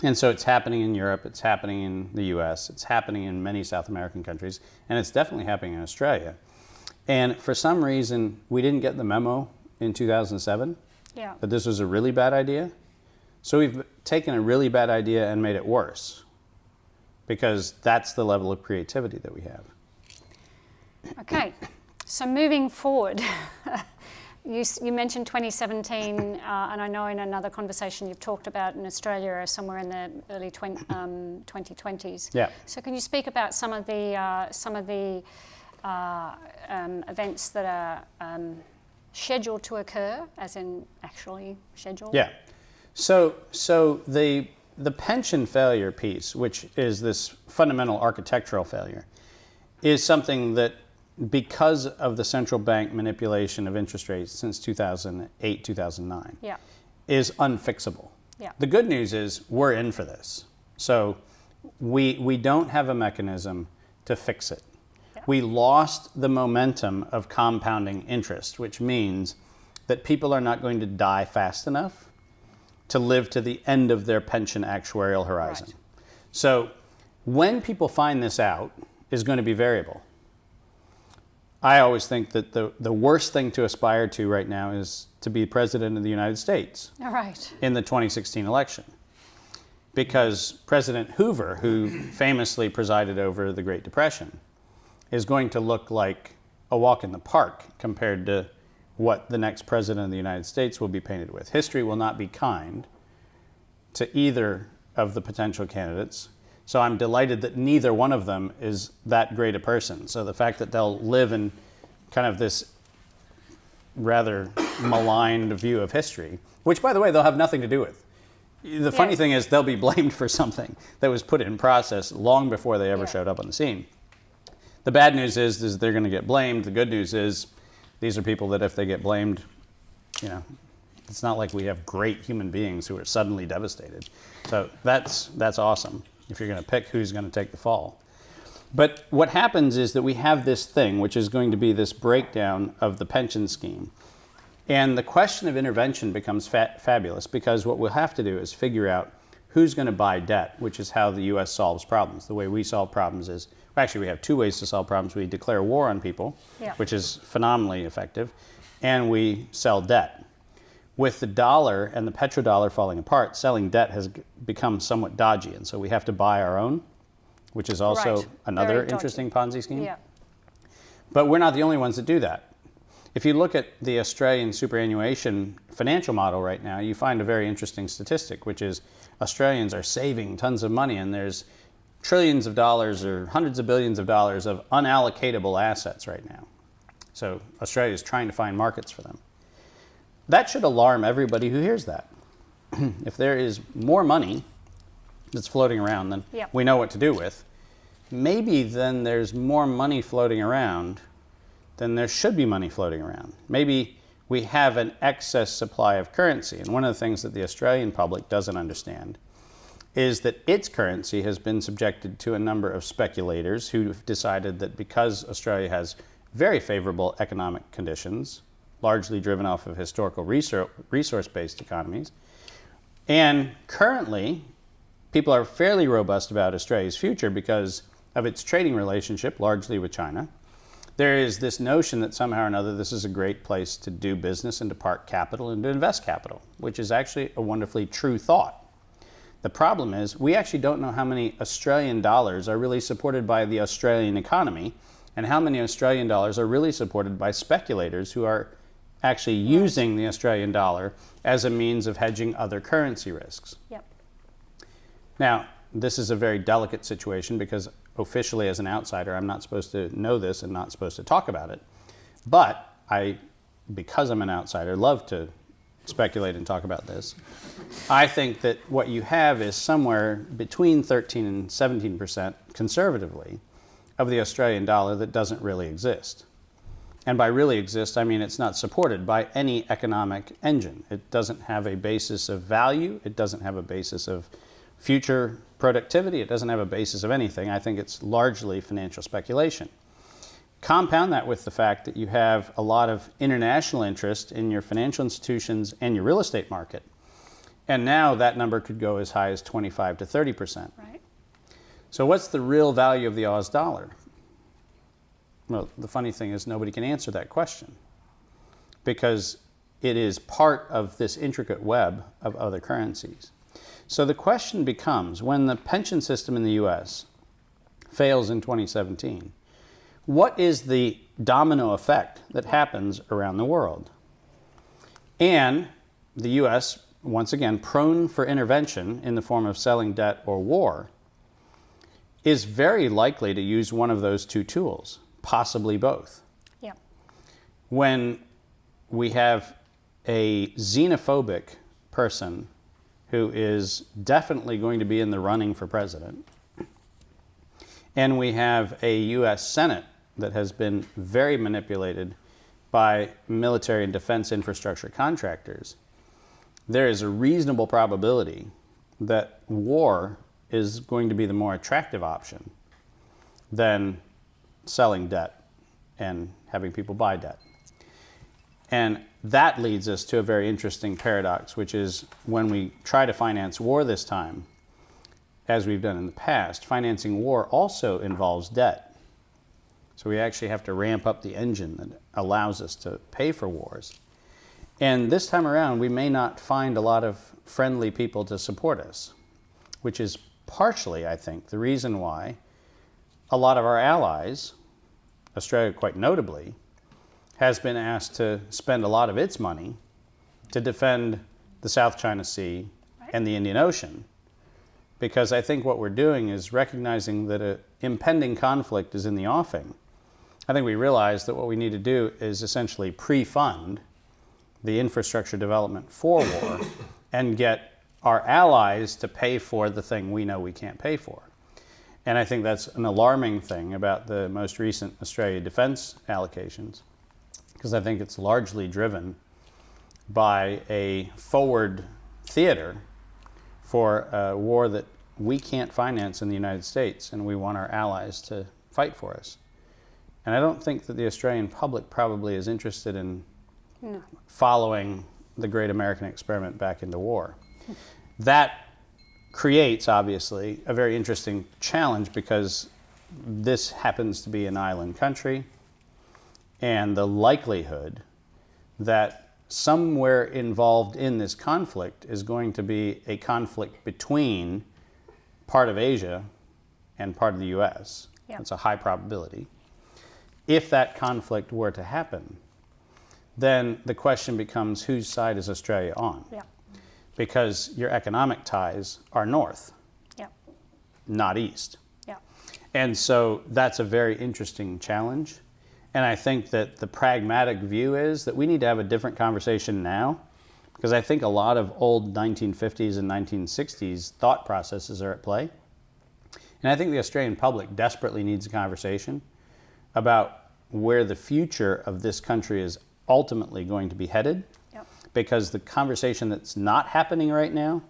And so it's happening in Europe, it's happening in the US, it's happening in many South American countries, and it's definitely happening in Australia. And for some reason, we didn't get the memo in 2007 that this was a really bad idea. So we've taken a really bad idea and made it worse, because that's the level of creativity that we have. Okay, so moving forward, you mentioned 2017, and I know in another conversation you've talked about in Australia somewhere in the early 2020s. Yeah. So can you speak about some of the events that are scheduled to occur, as in actually scheduled? Yeah. So the pension failure piece, which is this fundamental architectural failure, is something that, because of the central bank manipulation of interest rates since 2008, 2009, is unfixable. The good news is we're in for this. So we don't have a mechanism to fix it. We lost the momentum of compounding interest, which means that people are not going to die fast enough to live to the end of their pension actuarial horizon. Right. So when people find this out is going to be variable. I always think that the worst thing to aspire to right now is to be president of the United States in the 2016 election. Because President Hoover, who famously presided over the Great Depression, is going to look like a walk in the park compared to what the next president of the United States will be painted with. History will not be kind to either of the potential candidates. So I'm delighted that neither one of them is that great a person. So the fact that they'll live in kind of this rather maligned view of history, which, by the way, they'll have nothing to do with. The funny thing is they'll be blamed for something that was put in process long before they ever showed up on the scene. The bad news is they're going to get blamed. The good news is these are people that if they get blamed, it's not like we have great human beings who are suddenly devastated. So that's awesome if you're going to pick who's going to take the fall. But what happens is that we have this thing, which is going to be this breakdown of the pension scheme. And the question of intervention becomes fabulous, because what we'll have to do is figure out who's going to buy debt, which is how the U.S. solves problems. The way we solve problems is, actually we have two ways to solve problems. We declare war on people, which is phenomenally effective, and we sell debt. With the dollar and the petrodollar falling apart, selling debt has become somewhat dodgy, and so we have to buy our own, which is also another interesting Ponzi scheme. But we're not the only ones that do that. If you look at the Australian superannuation financial model right now, you find a very interesting statistic, which is Australians are saving tons of money, and there's trillions of dollars or hundreds of billions of dollars of unallocatable assets right now. So Australia is trying to find markets for them. That should alarm everybody who hears that. If there is more money that's floating around than we know what to do with, maybe then there's more money floating around than there should be money floating around. Maybe we have an excess supply of currency. And one of the things that the Australian public doesn't understand is that its currency has been subjected to a number of speculators who have decided that because Australia has very favorable economic conditions, largely driven off of historical resource-based economies, and currently people are fairly robust about Australia's future because of its trading relationship, largely with China. There is this notion that somehow or another this is a great place to do business and to park capital and to invest capital, which is actually a wonderfully true thought. The problem is we actually don't know how many Australian dollars are really supported by the Australian economy and how many Australian dollars are really supported by speculators who are actually using the Australian dollar as a means of hedging other currency risks. Now, this is a very delicate situation because officially as an outsider, I'm not supposed to know this and not supposed to talk about it. But I, because I'm an outsider, love to speculate and talk about this. I think that what you have is somewhere between 13 and 17% conservatively of the Australian dollar that doesn't really exist. And by really exist, I mean it's not supported by any economic engine. It doesn't have a basis of value. It doesn't have a basis of future productivity. It doesn't have a basis of anything. I think it's largely financial speculation. Compound that with the fact that you have a lot of international interest in your financial institutions and your real estate market. And now that number could go as high as 25 to 30%. Right. So what's the real value of the Aus dollar? Well, the funny thing is nobody can answer that question because it is part of this intricate web of other currencies. So the question becomes, when the pension system in the US fails in 2017, what is the domino effect that happens around the world? And the US, once again, prone for intervention in the form of selling debt or war, is very likely to use one of those two tools. Possibly both. Yeah. When we have a xenophobic person who is definitely going to be in the running for president, and we have a U.S. Senate that has been very manipulated by military and defense infrastructure contractors, there is a reasonable probability that war is going to be the more attractive option than selling debt and having people buy debt. And that leads us to a very interesting paradox, which is when we try to finance war this time, as we've done in the past, financing war also involves debt. So we actually have to ramp up the engine that allows us to pay for wars. And this time around, we may not find a lot of friendly people to support us, which is partially, I think, the reason why a lot of our allies, Australia quite notably, has been asked to spend a lot of its money to defend the South China Sea and the Indian Ocean. Because I think what we're doing is recognizing that an impending conflict is in the offing. I think we realize that what we need to do is essentially pre-fund the infrastructure development for war and get our allies to pay for the thing we know we can't pay for. And I think that's an alarming thing about the most recent Australia defense allocations, because I think it's largely driven by a forward theater for a war that we can't finance in the United States, and we want our allies to fight for us. And I don't think that the Australian public probably is interested in following the great American experiment back into war. That creates, obviously, a very interesting challenge because this happens to be an island country, and the likelihood that somewhere involved in this conflict is going to be a conflict between part of Asia and part of the US. Yeah. It's a high probability. If that conflict were to happen, then the question becomes, whose side is Australia on? Yeah. Because your economic ties are north, not east. Yeah. And so that's a very interesting challenge. And I think that the pragmatic view is that we need to have a different conversation now, because I think a lot of old 1950s and 1960s thought processes are at play. And I think the Australian public desperately needs a conversation about where the future of this country is ultimately going to be headed. Because the conversation that's not happening right now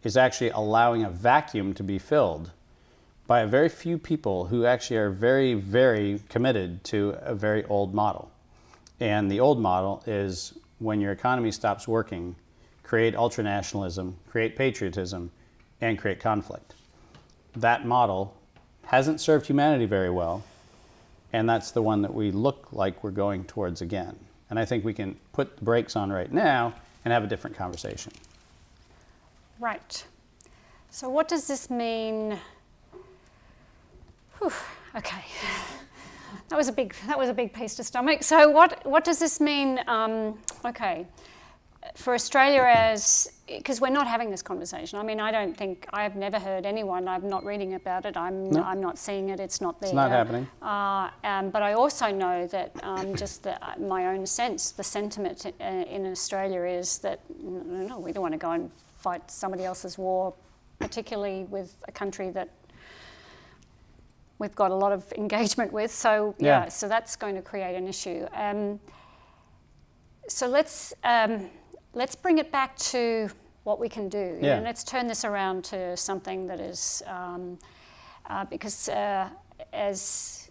is actually allowing a vacuum to be filled by a very few people who actually are very, very committed to a very old model. And the old model is when your economy stops working, create ultranationalism, create patriotism, and create conflict. That model hasn't served humanity very well, and that's the one that we look like we're going towards again. And I think we can put the brakes on right now and have a different conversation. Right. So what does this mean? Whew, okay. That was a big piece to stomach. So what does this mean? Okay, for Australia as, because we're not having this conversation. I mean, I've never heard anyone. I'm not reading about it. I'm not seeing it. It's not there. It's not happening. But I also know that just my own sense, the sentiment in Australia is that no, we don't want to go and fight somebody else's war, particularly with a country that we've got a lot of engagement with. So so that's going to create an issue. So let's bring it back to what we can do. Yeah. And let's turn this around to something that is, because as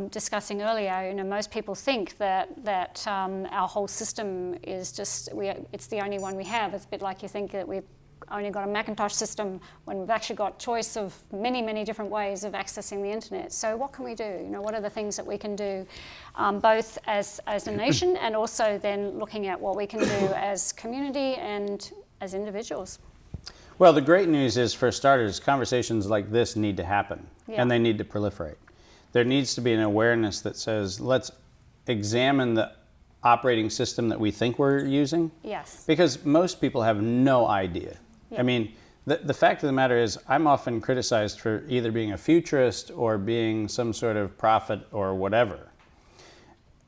discussing earlier, most people think that our whole system is just, it's the only one we have. It's a bit like you think that we've only got a Macintosh system when we've actually got choice of many, many different ways of accessing the internet. So what can we do? What are the things that we can do, both as a nation and also then looking at what we can do as community and as individuals? Well, the great news is, for starters, conversations like this need to happen, and they need to proliferate. There needs to be an awareness that says, let's examine the operating system that we think we're using. Yes. Because most people have no idea. I mean, the fact of the matter is, I'm often criticized for either being a futurist or being some sort of prophet or whatever.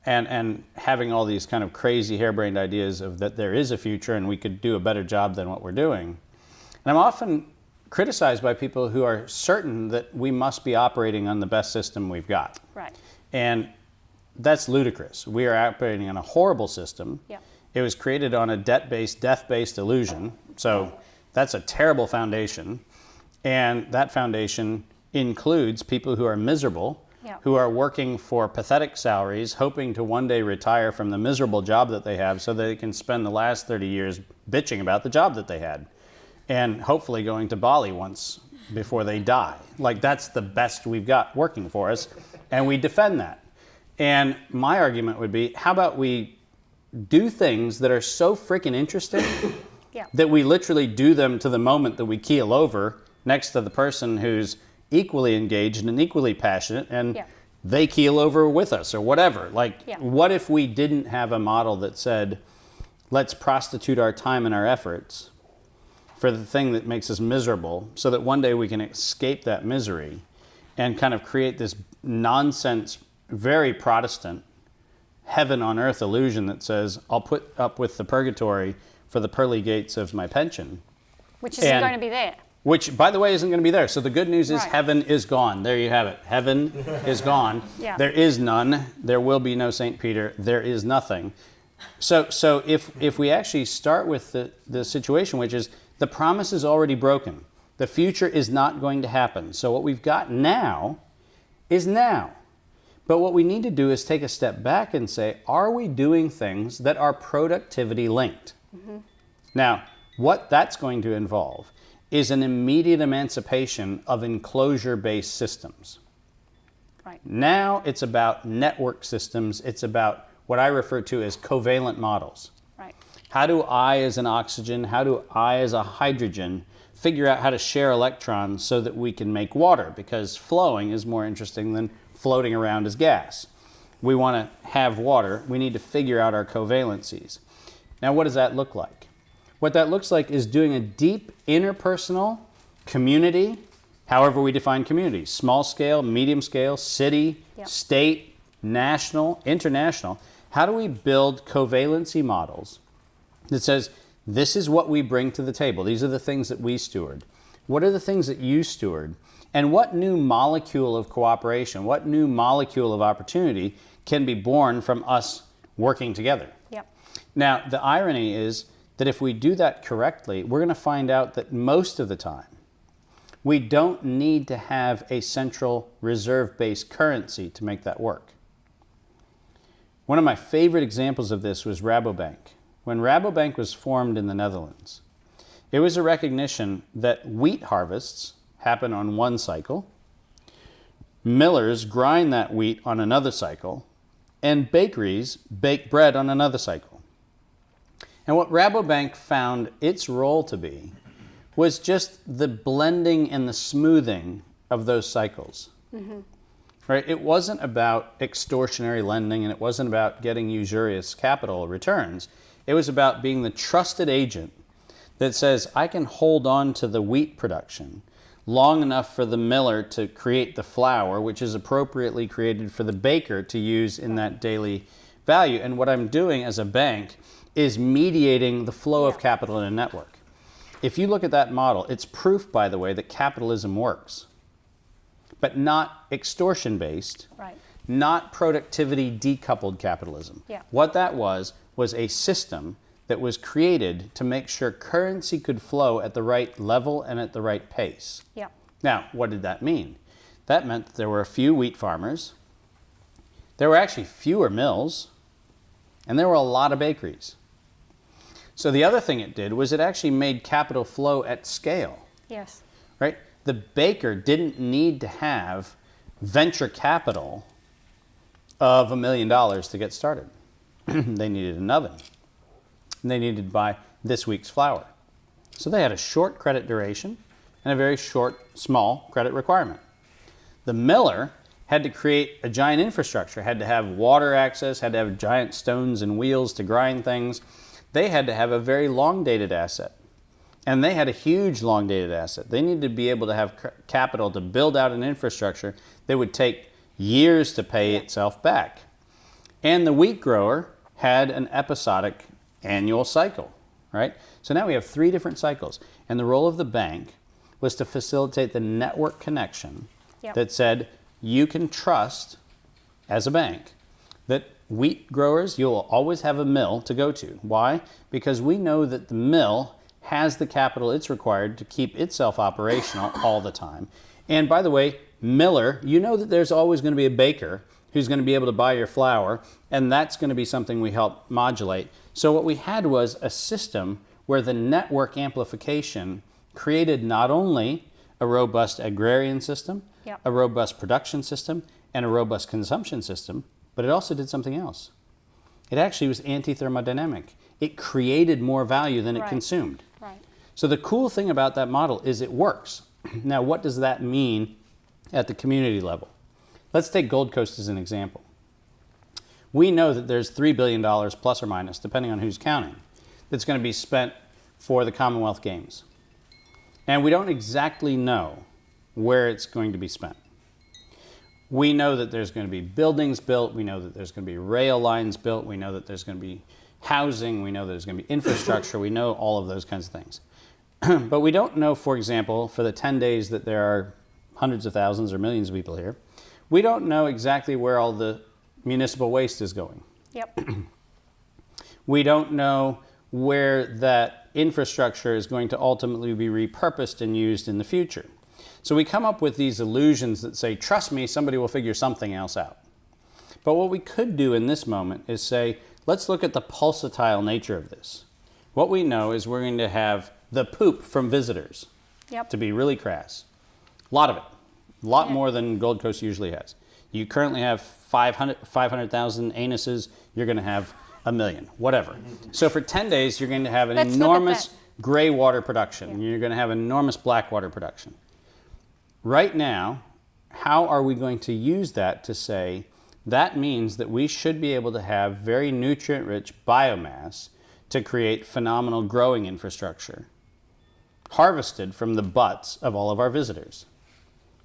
And having all these kind of crazy harebrained ideas of that there is a future and we could do a better job than what we're doing. And I'm often criticized by people who are certain that we must be operating on the best system we've got. Right. And that's ludicrous. We are operating on a horrible system. Yep. It was created on a debt-based, death-based illusion. So that's a terrible foundation. And that foundation includes people who are miserable, who are working for pathetic salaries, hoping to one day retire from the miserable job that they have so they can spend the last 30 years bitching about the job that they had. And hopefully going to Bali once before they die. Like, that's the best we've got working for us, and we defend that. And my argument would be, how about we do things that are so freaking interesting that we literally do them to the moment that we keel over next to the person who's equally engaged and equally passionate, and they keel over with us or whatever. Like, what if we didn't have a model that said, let's prostitute our time and our efforts for the thing that makes us miserable, so that one day we can escape that misery and kind of create this nonsense, very Protestant, heaven on earth illusion that says, I'll put up with the purgatory for the pearly gates of my pension. Which isn't going to be there. Which, by the way, isn't going to be there. So the good news is heaven is gone. There you have it. Heaven is gone. There is none. There will be no St. Peter. There is nothing. So if we actually start with the situation, which is the promise is already broken. The future is not going to happen. So what we've got now is now. But what we need to do is take a step back and say, are we doing things that are productivity linked? Now, what that's going to involve is an immediate emancipation of enclosure-based systems. Now it's about network systems. It's about what I refer to as covalent models. How do I as an oxygen, how do I as a hydrogen figure out how to share electrons so that we can make water? Because flowing is more interesting than floating around as gas. We want to have water. We need to figure out our covalencies. Now, what does that look like? What that looks like is doing a deep interpersonal community, however we define community, small scale, medium scale, city, state, national, international. How do we build covalency models that says, this is what we bring to the table. These are the things that we steward. What are the things that you steward? And what new molecule of cooperation, what new molecule of opportunity can be born from us working together? Now, the irony is that if we do that correctly, we're going to find out that most of the time, we don't need to have a central reserve-based currency to make that work. One of my favorite examples of this was Rabobank. When Rabobank was formed in the Netherlands, it was a recognition that wheat harvests happen on one cycle, millers grind that wheat on another cycle, and bakeries bake bread on another cycle. And what Rabobank found its role to be was just the blending and the smoothing of those cycles. Right? It wasn't about extortionary lending, and it wasn't about getting usurious capital returns. It was about being the trusted agent that says, I can hold on to the wheat production long enough for the miller to create the flour, which is appropriately created for the baker to use in that daily value. And what I'm doing as a bank is mediating the flow of capital in a network. If you look at that model, it's proof, by the way, that capitalism works. but not extortion-based, Right. not productivity decoupled capitalism. Yeah. What that was a system that was created to make sure currency could flow at the right level and at the right pace. Yeah. Now, what did that mean? That meant that there were a few wheat farmers, there were actually fewer mills, and there were a lot of bakeries. So the other thing it did was it actually made capital flow at scale. Yes. Right? The baker didn't need to have venture capital of $1 million to get started. They needed an oven. They needed to buy this week's flour. So they had a short credit duration and a very short, small credit requirement. The miller had to create a giant infrastructure, had to have water access, had to have giant stones and wheels to grind things. They had to have a very long-dated asset. And they had a huge long-dated asset. They needed to be able to have capital to build out an infrastructure that would take years to pay itself back. And the wheat grower had an episodic annual cycle, right? So now we have 3 different cycles. And the role of the bank was to facilitate the network connection that said, you can trust, as a bank, that wheat growers, you'll always have a mill to go to. Why? Because we know that the mill has the capital it's required to keep itself operational all the time. And by the way, miller, you know that there's always going to be a baker who's going to be able to buy your flour, and that's going to be something we help modulate. So what we had was a system where the network amplification created not only a robust agrarian system, a robust production system, and a robust consumption system, but it also did something else. It actually was anti-thermodynamic. It created more value than it consumed. Right. So the cool thing about that model is it works. Now, what does that mean at the community level? Let's take Gold Coast as an example. We know that there's $3 billion plus or minus, depending on who's counting, that's going to be spent for the Commonwealth Games. And we don't exactly know where it's going to be spent. We know that there's going to be buildings built. We know that there's going to be rail lines built. We know that there's going to be housing. We know that there's going to be infrastructure. We know all of those kinds of things. But we don't know, for example, for the 10 days that there are hundreds of thousands or millions of people here, we don't know exactly where all the municipal waste is going. Yep. We don't know where that infrastructure is going to ultimately be repurposed and used in the future. So we come up with these illusions that say, trust me, somebody will figure something else out. But what we could do in this moment is say, let's look at the pulsatile nature of this. What we know is we're going to have the poop from visitors, to be really crass. A lot of it. A lot more than Gold Coast usually has. You currently have 500,000 anuses. You're going to have 1 million, whatever. So for 10 days, you're going to have an enormous gray water production. You're going to have enormous black water production. Right now, how are we going to use that to say that means that we should be able to have very nutrient-rich biomass to create phenomenal growing infrastructure harvested from the butts of all of our visitors?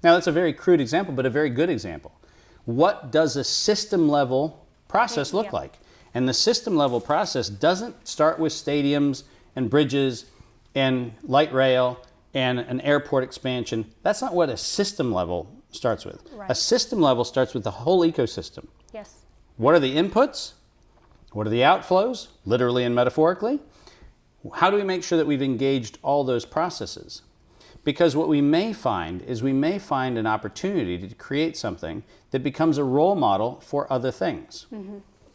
Now, that's a very crude example, but a very good example. What does a system-level process look like? And the system-level process doesn't start with stadiums and bridges and light rail and an airport expansion. That's not what a system level starts with. A system level starts with the whole ecosystem. Yes. What are the inputs? What are the outflows, literally and metaphorically? How do we make sure that we've engaged all those processes? Because what we may find is we may find an opportunity to create something that becomes a role model for other things,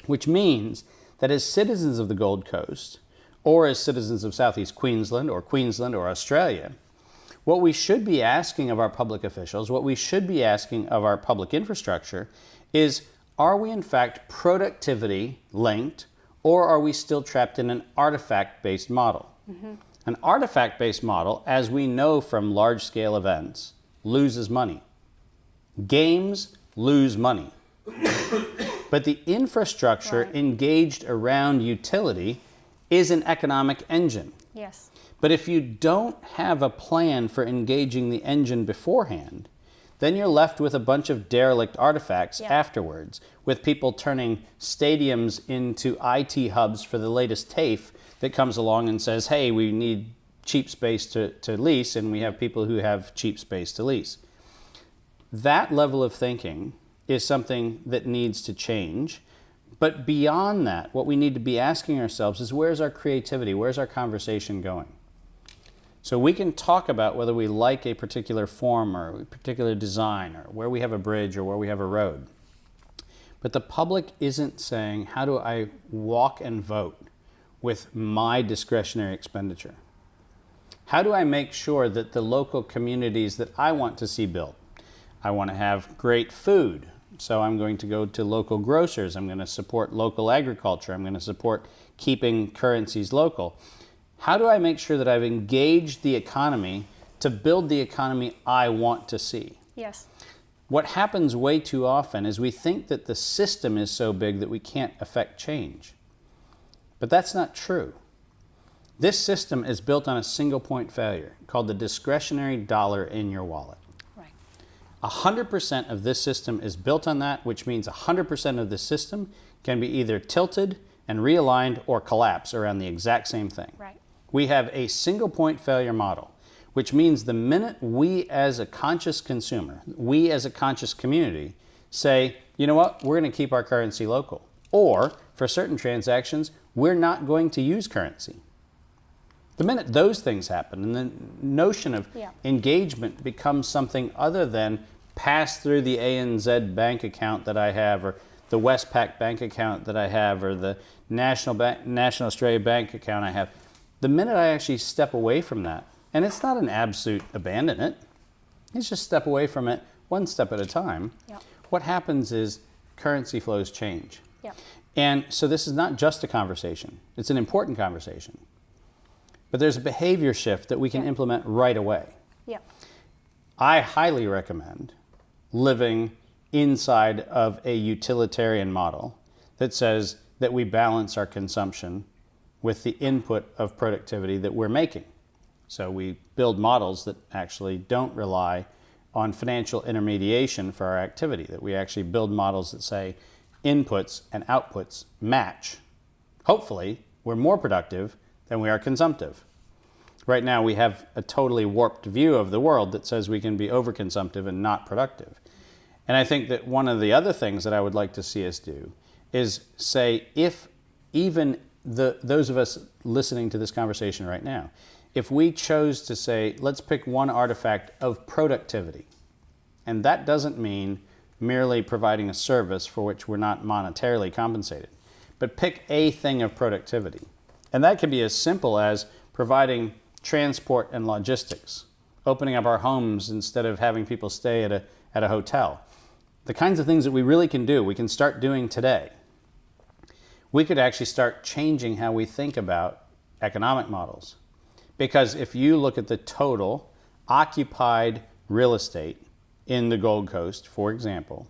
which means that as citizens of the Gold Coast, or as citizens of Southeast Queensland or Australia, what we should be asking of our public officials, what we should be asking of our public infrastructure is, are we in fact productivity linked, or are we still trapped in an artifact-based model? An artifact-based model, as we know from large-scale events, loses money. Games lose money. But the infrastructure engaged around utility is an economic engine. Yes. But if you don't have a plan for engaging the engine beforehand, then you're left with a bunch of derelict artifacts afterwards, with people turning stadiums into IT hubs for the latest TAFE that comes along and says, hey, we need cheap space to lease, and we have people who have cheap space to lease. That level of thinking is something that needs to change. But beyond that, what we need to be asking ourselves is, where's our creativity? Where's our conversation going? So we can talk about whether we like a particular form or a particular design, or where we have a bridge or where we have a road. But the public isn't saying, how do I walk and vote with my discretionary expenditure? How do I make sure that the local communities that I want to see built? I want to have great food, so I'm going to go to local grocers. I'm going to support local agriculture. I'm going to support keeping currencies local. How do I make sure that I've engaged the economy to build the economy I want to see? Yes. What happens way too often is we think that the system is so big that we can't affect change. But that's not true. This system is built on a single point failure called the discretionary dollar in your wallet. Right. 100% of this system is built on that, which means 100% of the system can be either tilted and realigned or collapse around the exact same thing. Right. We have a single point failure model, which means the minute we as a conscious consumer, we as a conscious community say, you know what, we're going to keep our currency local. Or for certain transactions, we're not going to use currency. The minute those things happen and the notion of engagement becomes something other than pass through the ANZ bank account that I have, or the Westpac bank account that I have, or the National Australia bank account I have, the minute I actually step away from that, and it's not an absolute abandon it, it's just step away from it one step at a time, what happens is currency flows change. And so this is not just a conversation, it's an important conversation. But there's a behavior shift that we can implement right away. I highly recommend living inside of a utilitarian model that says that we balance our consumption with the input of productivity that we're making. So we build models that actually don't rely on financial intermediation for our activity, that we actually build models that say inputs and outputs match. Hopefully, we're more productive than we are consumptive. Right now, we have a totally warped view of the world that says we can be overconsumptive and not productive. And I think that one of the other things that I would like to see us do is say, if even those of us listening to this conversation right now, if we chose to say, let's pick one artifact of productivity, and that doesn't mean merely providing a service for which we're not monetarily compensated, but pick a thing of productivity. And that can be as simple as providing transport and logistics, opening up our homes instead of having people stay at a hotel. The kinds of things that we really can do, we can start doing today. We could actually start changing how we think about economic models. Because if you look at the total occupied real estate in the Gold Coast, for example,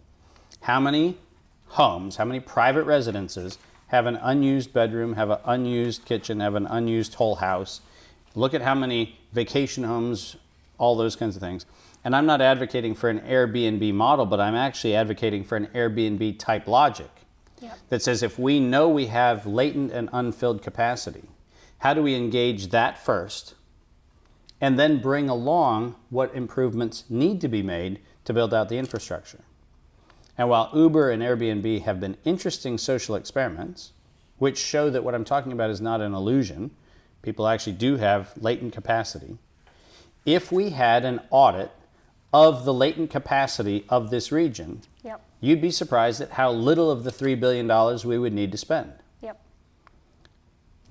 how many homes, how many private residences have an unused bedroom, have an unused kitchen, have an unused whole house? Look at how many vacation homes, all those kinds of things. And I'm not advocating for an Airbnb model, but I'm actually advocating for an Airbnb type logic that says if we know we have latent and unfilled capacity, how do we engage that first and then bring along what improvements need to be made to build out the infrastructure? And while Uber and Airbnb have been interesting social experiments, which show that what I'm talking about is not an illusion, people actually do have latent capacity. If we had an audit of the latent capacity of this region, you'd be surprised at how little of the $3 billion we would need to spend.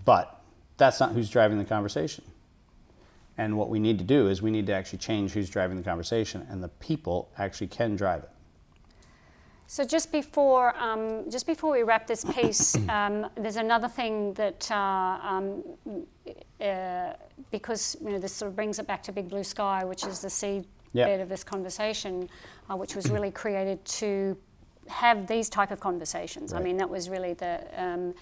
But that's not who's driving the conversation. And what we need to do is we need to actually change who's driving the conversation, and the people actually can drive it. So just before we wrap this piece, there's another thing that, because this sort of brings it back to Big Blue Sky, which is the seed bed of this conversation, which was really created to have these type of conversations. Right. I mean, that was really the,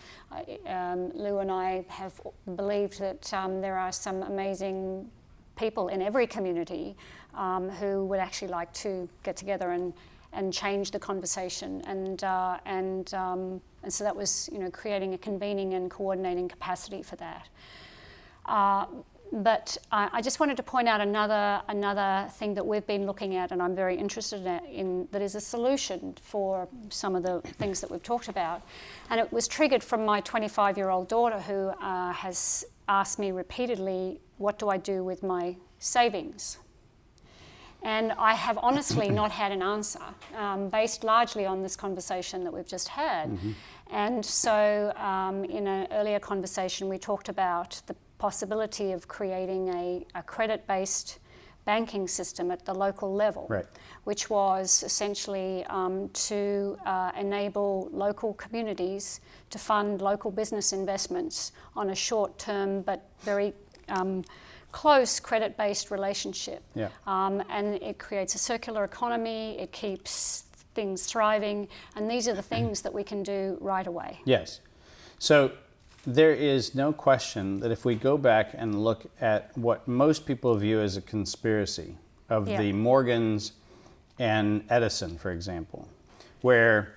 Lou and I have believed that there are some amazing people in every community who would actually like to get together and change the conversation, and so that was creating a convening and coordinating capacity for that. But I just wanted to point out another thing that we've been looking at, and I'm very interested in that is a solution for some of the things that we've talked about. And it was triggered from my 25-year-old daughter, who has asked me repeatedly, what do I do with my savings? And I have honestly not had an answer, based largely on this conversation that we've just had. Mm-hmm. And so in an earlier conversation, we talked about the possibility of creating a credit-based banking system at the local level, right, which was essentially to enable local communities to fund local business investments on a short-term but very close credit-based relationship. Yeah. And it creates a circular economy, it keeps things thriving, and these are the things that we can do right away. Yes. So there is no question that if we go back and look at what most people view as a conspiracy of the Morgans and Edison, for example, where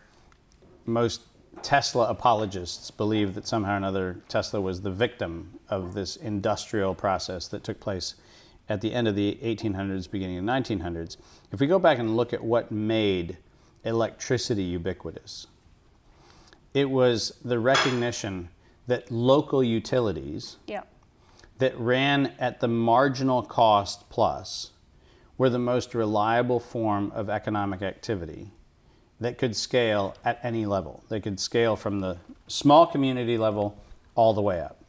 most Tesla apologists believe that somehow or another Tesla was the victim of this industrial process that took place at the end of the 1800s, beginning of the 1900s. If we go back and look at what made electricity ubiquitous, it was the recognition that local utilities that ran at the marginal cost plus were the most reliable form of economic activity that could scale at any level. They could scale from the small community level all the way up.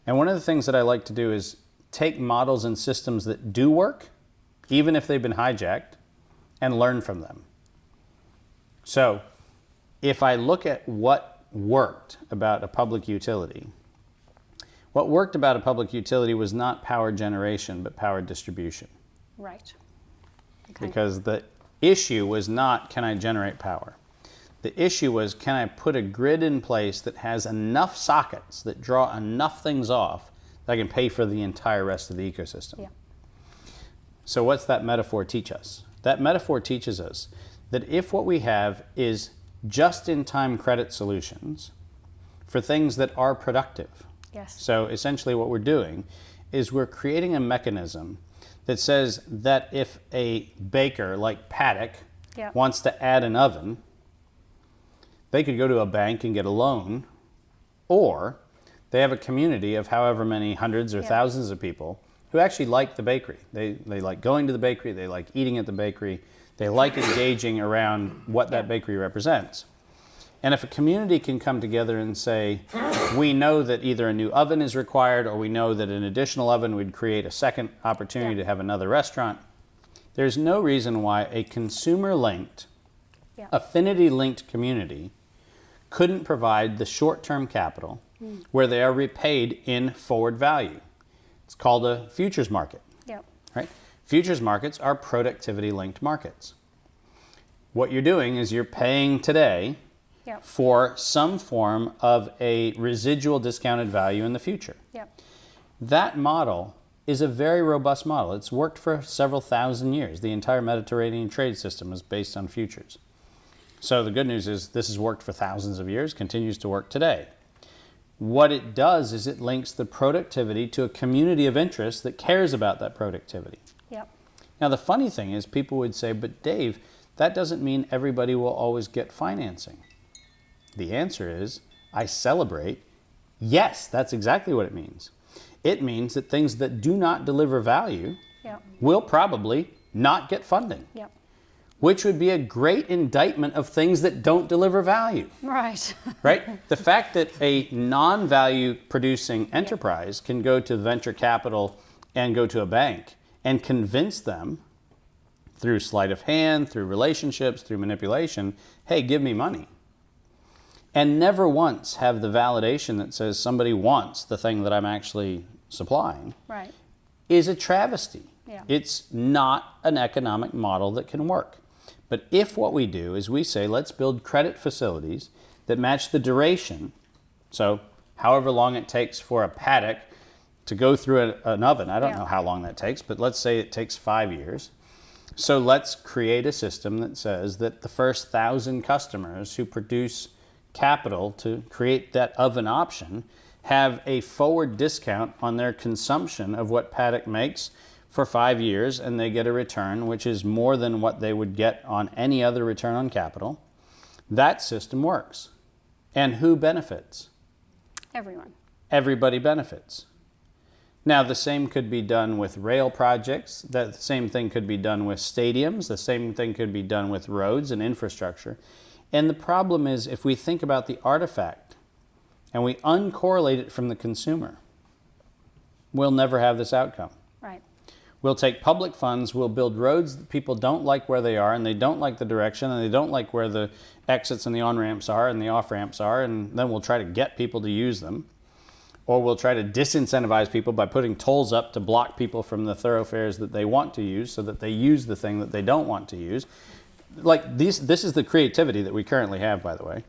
And one of the things that I like to do is take models and systems that do work, even if they've been hijacked, and learn from them. So if I look at what worked about a public utility, what worked about a public utility was not power generation, but power distribution. Right. Okay. Because the issue was not, can I generate power? The issue was, can I put a grid in place that has enough sockets that draw enough things off that I can pay for the entire rest of the ecosystem? Yeah. So what's that metaphor teach us? That metaphor teaches us that if what we have is just-in-time credit solutions for things that are productive. Yes. So essentially what we're doing is we're creating a mechanism that says that if a baker like Paddock wants to add an oven, they could go to a bank and get a loan, or they have a community of however many hundreds or thousands of people who actually like the bakery. They like going to the bakery, they like eating at the bakery, they like engaging around what that bakery represents. And if a community can come together and say, we know that either a new oven is required or we know that an additional oven would create a second opportunity to have another restaurant, there's no reason why a consumer-linked, affinity-linked community couldn't provide the short-term capital where they are repaid in forward value. It's called a futures market. Right? Futures markets are productivity-linked markets. What you're doing is you're paying today for some form of a residual discounted value in the future. That model is a very robust model. It's worked for several thousand years. The entire Mediterranean trade system is based on futures. So the good news is this has worked for thousands of years, continues to work today. What it does is it links the productivity to a community of interest that cares about that productivity. Now the funny thing is people would say, but Dave, that doesn't mean everybody will always get financing. The answer is, I celebrate, yes, that's exactly what it means. It means that things that do not deliver value will probably not get funding, which would be a great indictment of things that don't deliver value. Right. Right? The fact that a non-value producing enterprise can go to venture capital and go to a bank and convince them through sleight of hand, through relationships, through manipulation, hey, give me money. And never once have the validation that says somebody wants the thing that I'm actually supplying is a travesty. It's not an economic model that can work. But if what we do is we say, let's build credit facilities that match the duration, so however long it takes for a Paddock to go through an oven, I don't know how long that takes, but let's say it takes 5 years. So let's create a system that says that the first 1,000 customers who produce capital to create that oven option have a forward discount on their consumption of what paddock makes for 5 years, and they get a return which is more than what they would get on any other return on capital. That system works. And who benefits? Everyone. Everybody benefits. Now, the same could be done with rail projects. The same thing could be done with stadiums. The same thing could be done with roads and infrastructure. And the problem is, if we think about the artifact and we uncorrelate it from the consumer, we'll never have this outcome. Right. We'll take public funds, we'll build roads that people don't like where they are, and they don't like the direction, and they don't like where the exits and the on-ramps are and the off-ramps are, and then we'll try to get people to use them. Or we'll try to disincentivize people by putting tolls up to block people from the thoroughfares that they want to use so that they use the thing that they don't want to use. Like this is the creativity that we currently have, by the way.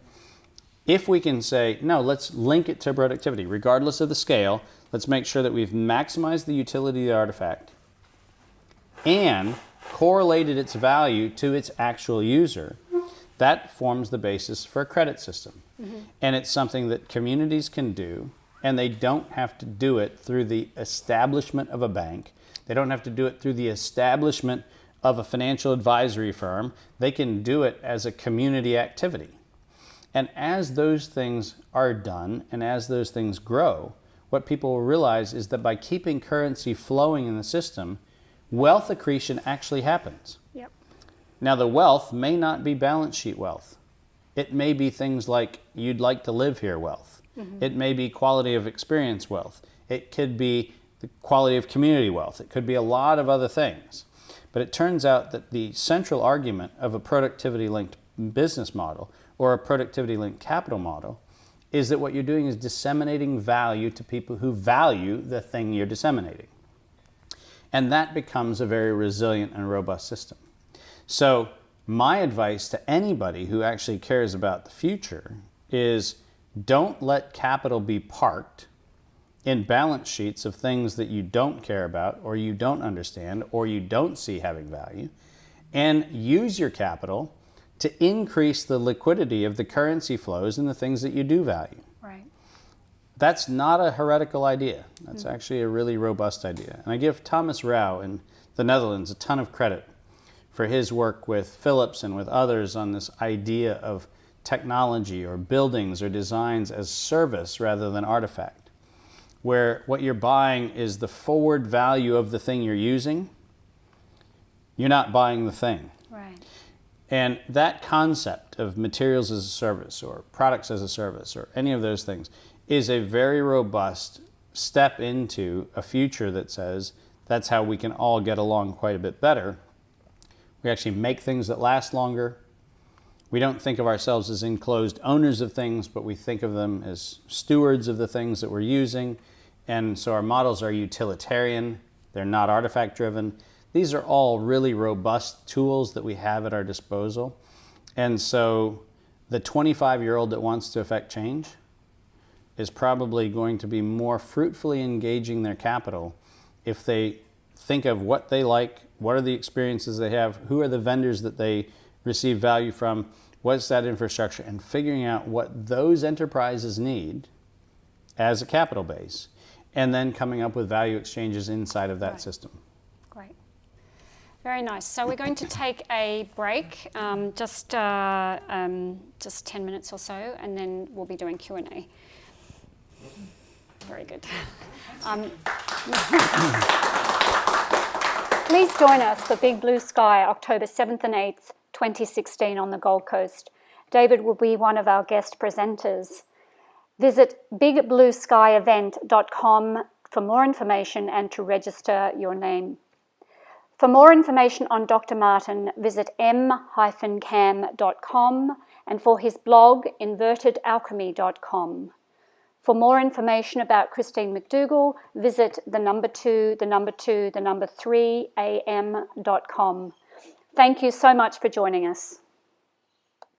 If we can say, no, let's link it to productivity, regardless of the scale, let's make sure that we've maximized the utility of the artifact and correlated its value to its actual user, that forms the basis for a credit system. Mm-hmm. And it's something that communities can do, and they don't have to do it through the establishment of a bank. They don't have to do it through the establishment of a financial advisory firm. They can do it as a community activity. And as those things are done, and as those things grow, what people will realize is that by keeping currency flowing in the system, wealth accretion actually happens. Yep. Now, the wealth may not be balance sheet wealth. It may be things like you'd like to live here wealth. Mm-hmm. It may be quality of experience wealth. It could be the quality of community wealth. It could be a lot of other things. But it turns out that the central argument of a productivity-linked business model or a productivity-linked capital model is that what you're doing is disseminating value to people who value the thing you're disseminating. And that becomes a very resilient and robust system. So my advice to anybody who actually cares about the future is don't let capital be parked in balance sheets of things that you don't care about or you don't understand or you don't see having value, and use your capital to increase the liquidity of the currency flows in the things that you do value. Right. That's not a heretical idea. That's actually a really robust idea. And I give Thomas Rau in the Netherlands a ton of credit for his work with Philips and with others on this idea of technology or buildings or designs as service rather than artifact, where what you're buying is the forward value of the thing you're using. You're not buying the thing. Right. And that concept of materials as a service or products as a service or any of those things is a very robust step into a future that says that's how we can all get along quite a bit better. We actually make things that last longer. We don't think of ourselves as enclosed owners of things, but we think of them as stewards of the things that we're using. And so our models are utilitarian. They're not artifact driven. These are all really robust tools that we have at our disposal. And so the 25-year-old that wants to affect change is probably going to be more fruitfully engaging their capital if they think of what they like, what are the experiences they have, who are the vendors that they receive value from, what's that infrastructure, and figuring out what those enterprises need as a capital base, and then coming up with value exchanges inside of that system. Great. Very nice. So we're going to take a break, just 10 minutes or so, and then we'll be doing Q&A. Very good. Please join us for Big Blue Sky, October 7th and 8th, 2016 on the Gold Coast. David will be one of our guest presenters. Visit bigblueskyevent.com for more information and to register your name. For more information on Dr. Martin, visit m-cam.com and for his blog, invertedalchemy.com. For more information about Christine McDougall, visit 3am.com. Thank you so much for joining us.